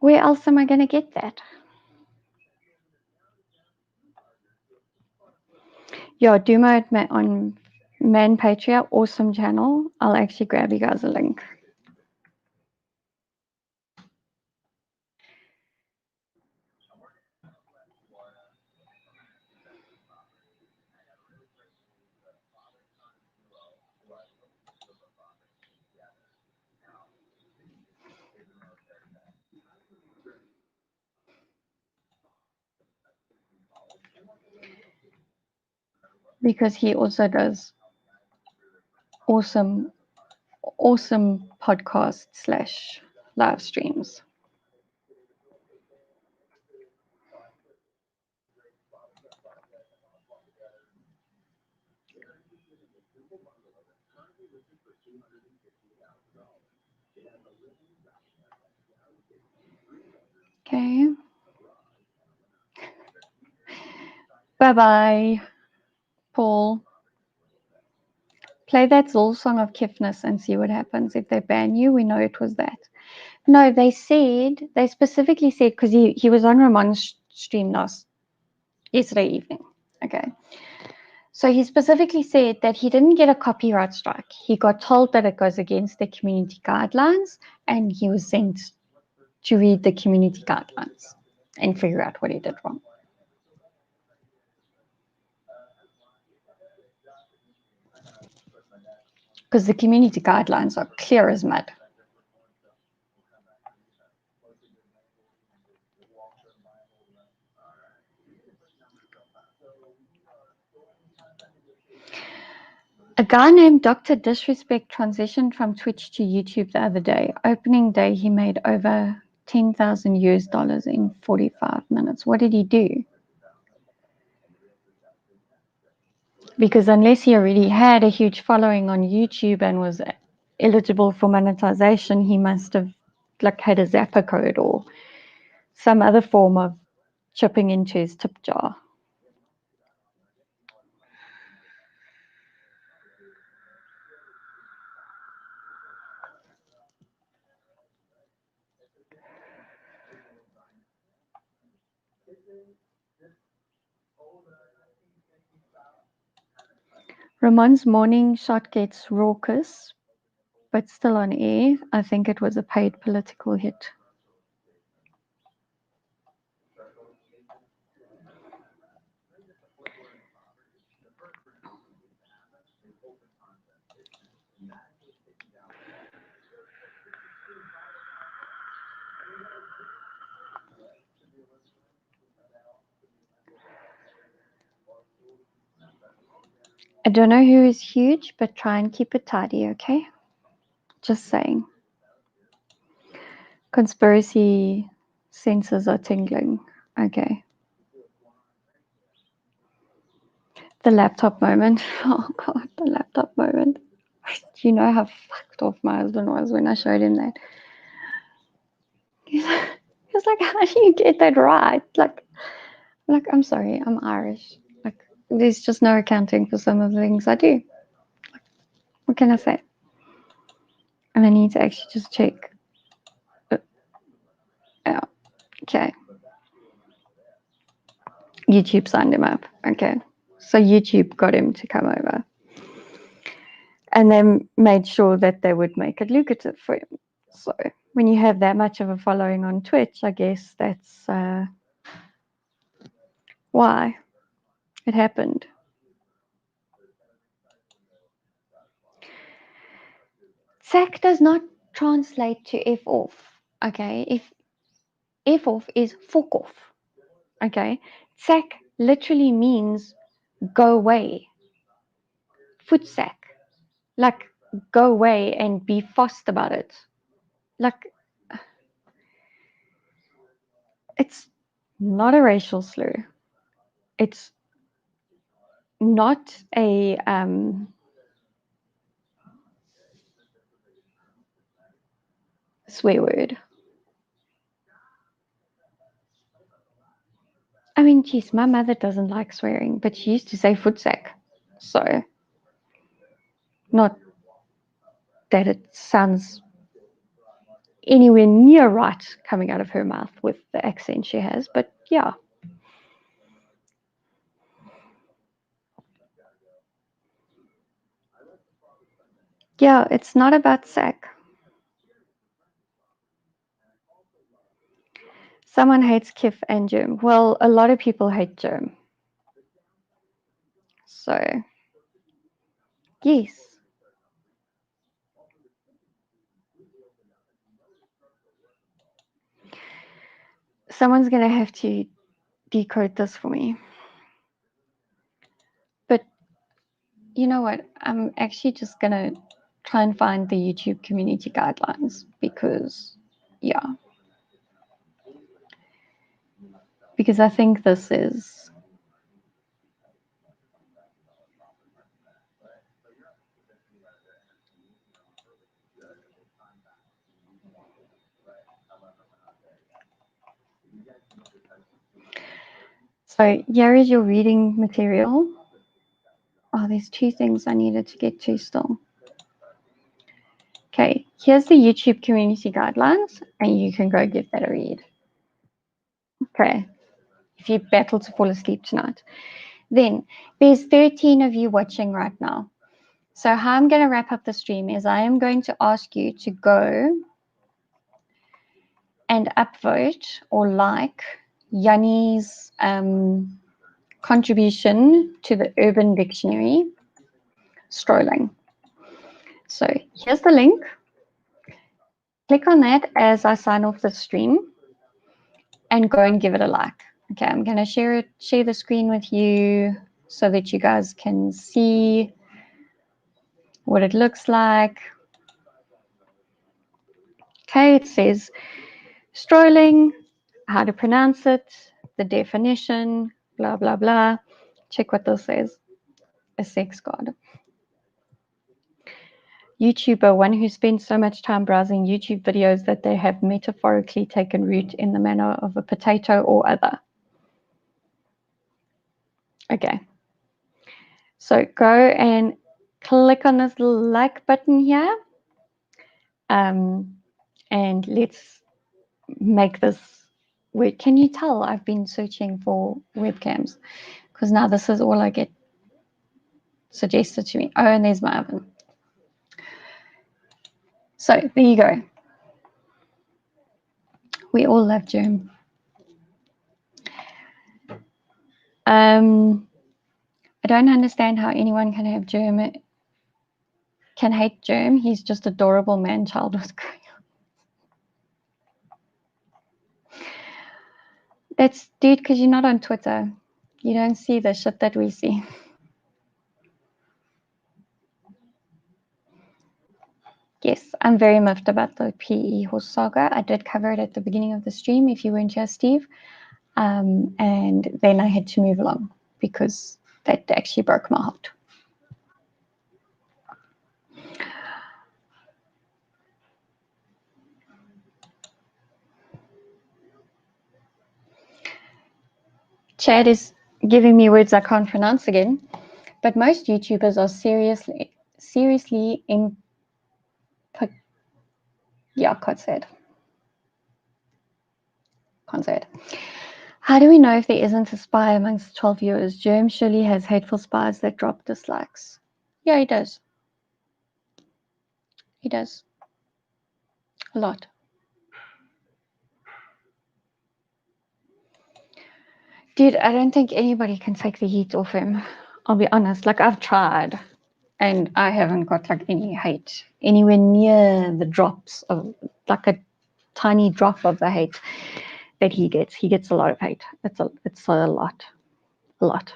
Where else am I going to get that? Yeah, Dumo on Man Patria, awesome channel. I'll actually grab you guys a link. Because he also does awesome podcast / live streams. Okay. Bye-bye, Paul. Play that Zol song of Kifness and see what happens. If they ban you, we know it was that. No, they specifically said, because he was on Ramon's stream yesterday evening. Okay. So he specifically said that he didn't get a copyright strike. He got told that it goes against the community guidelines, and he was sent to read the community guidelines and figure out what he did wrong. Because the community guidelines are clear as mud. A guy named Dr. Disrespect transitioned from Twitch to YouTube the other day. Opening day, he made over $10,000 in 45 minutes. What did he do? Because unless he already had a huge following on YouTube and was eligible for monetization, he must have had a Zapper code or some other form of chipping into his tip jar. Ramon's morning shot gets raucous, but still on air. I think it was a paid political hit. I don't know who is huge, but try and keep it tidy, okay? Just saying. Conspiracy senses are tingling. Okay. The laptop moment. Oh God, the laptop moment. You know how fucked off my husband was when I showed him that. He's like, how do you get that right? Like, I'm sorry, I'm Irish. Like, there's just no accounting for some of the things I do. What can I say? And I need to actually just check. Yeah. Okay. YouTube signed him up. Okay. So YouTube got him to come over. And then made sure that they would make it lucrative for him. So when you have that much of a following on Twitch, I guess that's why it happened. Sack does not translate to F off. Okay. If F off is fuck off. Okay. Sack literally means go away. Foot sack. Like, go away and be fussed about it. Like, it's not a racial slur. It's not a swear word. I mean, geez, my mother doesn't like swearing, but she used to say foot sack. So, not that it sounds anywhere near right coming out of her mouth with the accent she has, but yeah. Yeah, it's not about sack. Someone hates Kif and Germ. Well, a lot of people hate Germ. So, yes. Someone's going to have to decode this for me. But you know what? I'm actually just going to try and find the YouTube community guidelines because Yeah. Because I think this is... So here is your reading material. Oh, there's two things I needed to get to still. Okay, here's the YouTube community guidelines, and you can go give that a read. Okay, if you battle to fall asleep tonight. Then there's 13 of you watching right now. So how I'm going to wrap up the stream is I am going to ask you to go and upvote or like Yanni's contribution to the Urban Dictionary, Strolling. So here's the link. Click on that as I sign off the stream and go and give it a like. Okay, I'm going to share the screen with you so that you guys can see what it looks like. Okay, it says strolling, how to pronounce it, the definition, blah, blah, blah. Check what this says. A sex god. YouTuber, one who spends so much time browsing YouTube videos that they have metaphorically taken root in the manner of a potato or other. Okay. So go and click on this little like button here. And let's make this work. Can you tell I've been searching for webcams? Because now this is all I get suggested to me. Oh, and there's my oven. So there you go. We all love germ. I don't understand how anyone can have germ, can hate germ. He's just adorable man-child with crayons. That's, dude, because you're not on Twitter. You don't see the shit that we see. Yes, I'm very miffed about the PE horse saga. I did cover it at the beginning of the stream, if you weren't here, Steve. And then I had to move along because that actually broke my heart. Chad is giving me words I can't pronounce again, but most YouTubers are seriously yeah, can't say it. Can't say it. How do we know if there isn't a spy amongst 12 viewers? Germ surely has hateful spies that drop dislikes. Yeah, he does. He does. A lot. Dude, I don't think anybody can take the heat off him. I'll be honest. Like, I've tried, and I haven't got like any hate anywhere near the drops of like a tiny drop of the hate that he gets. He gets a lot of hate. It's a lot.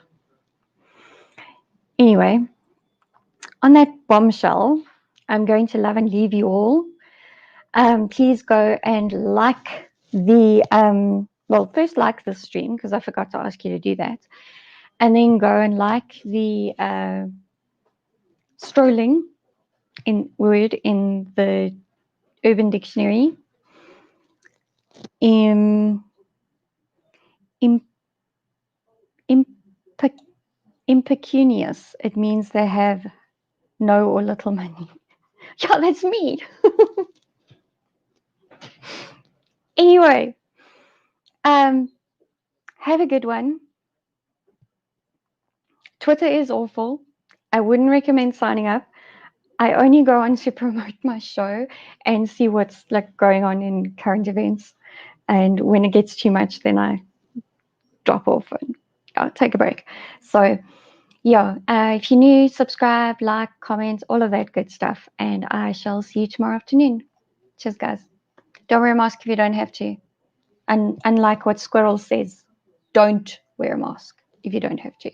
Anyway, on that bombshell, I'm going to love and leave you all. Please go and like the well, first like the stream because I forgot to ask you to do that, and then go and like the strolling word in the Urban Dictionary. Impecunious. It means they have no or little money. Yeah, that's me. Anyway, have a good one. Twitter is awful. I wouldn't recommend signing up. I only go on to promote my show and see what's like going on in current events. And when it gets too much, then I drop off and I'll take a break. So yeah, if you're new, subscribe, like, comment, all of that good stuff. And I shall see you tomorrow afternoon. Cheers, guys. Don't wear a mask if you don't have to. And unlike what Squirrel says, don't wear a mask if you don't have to.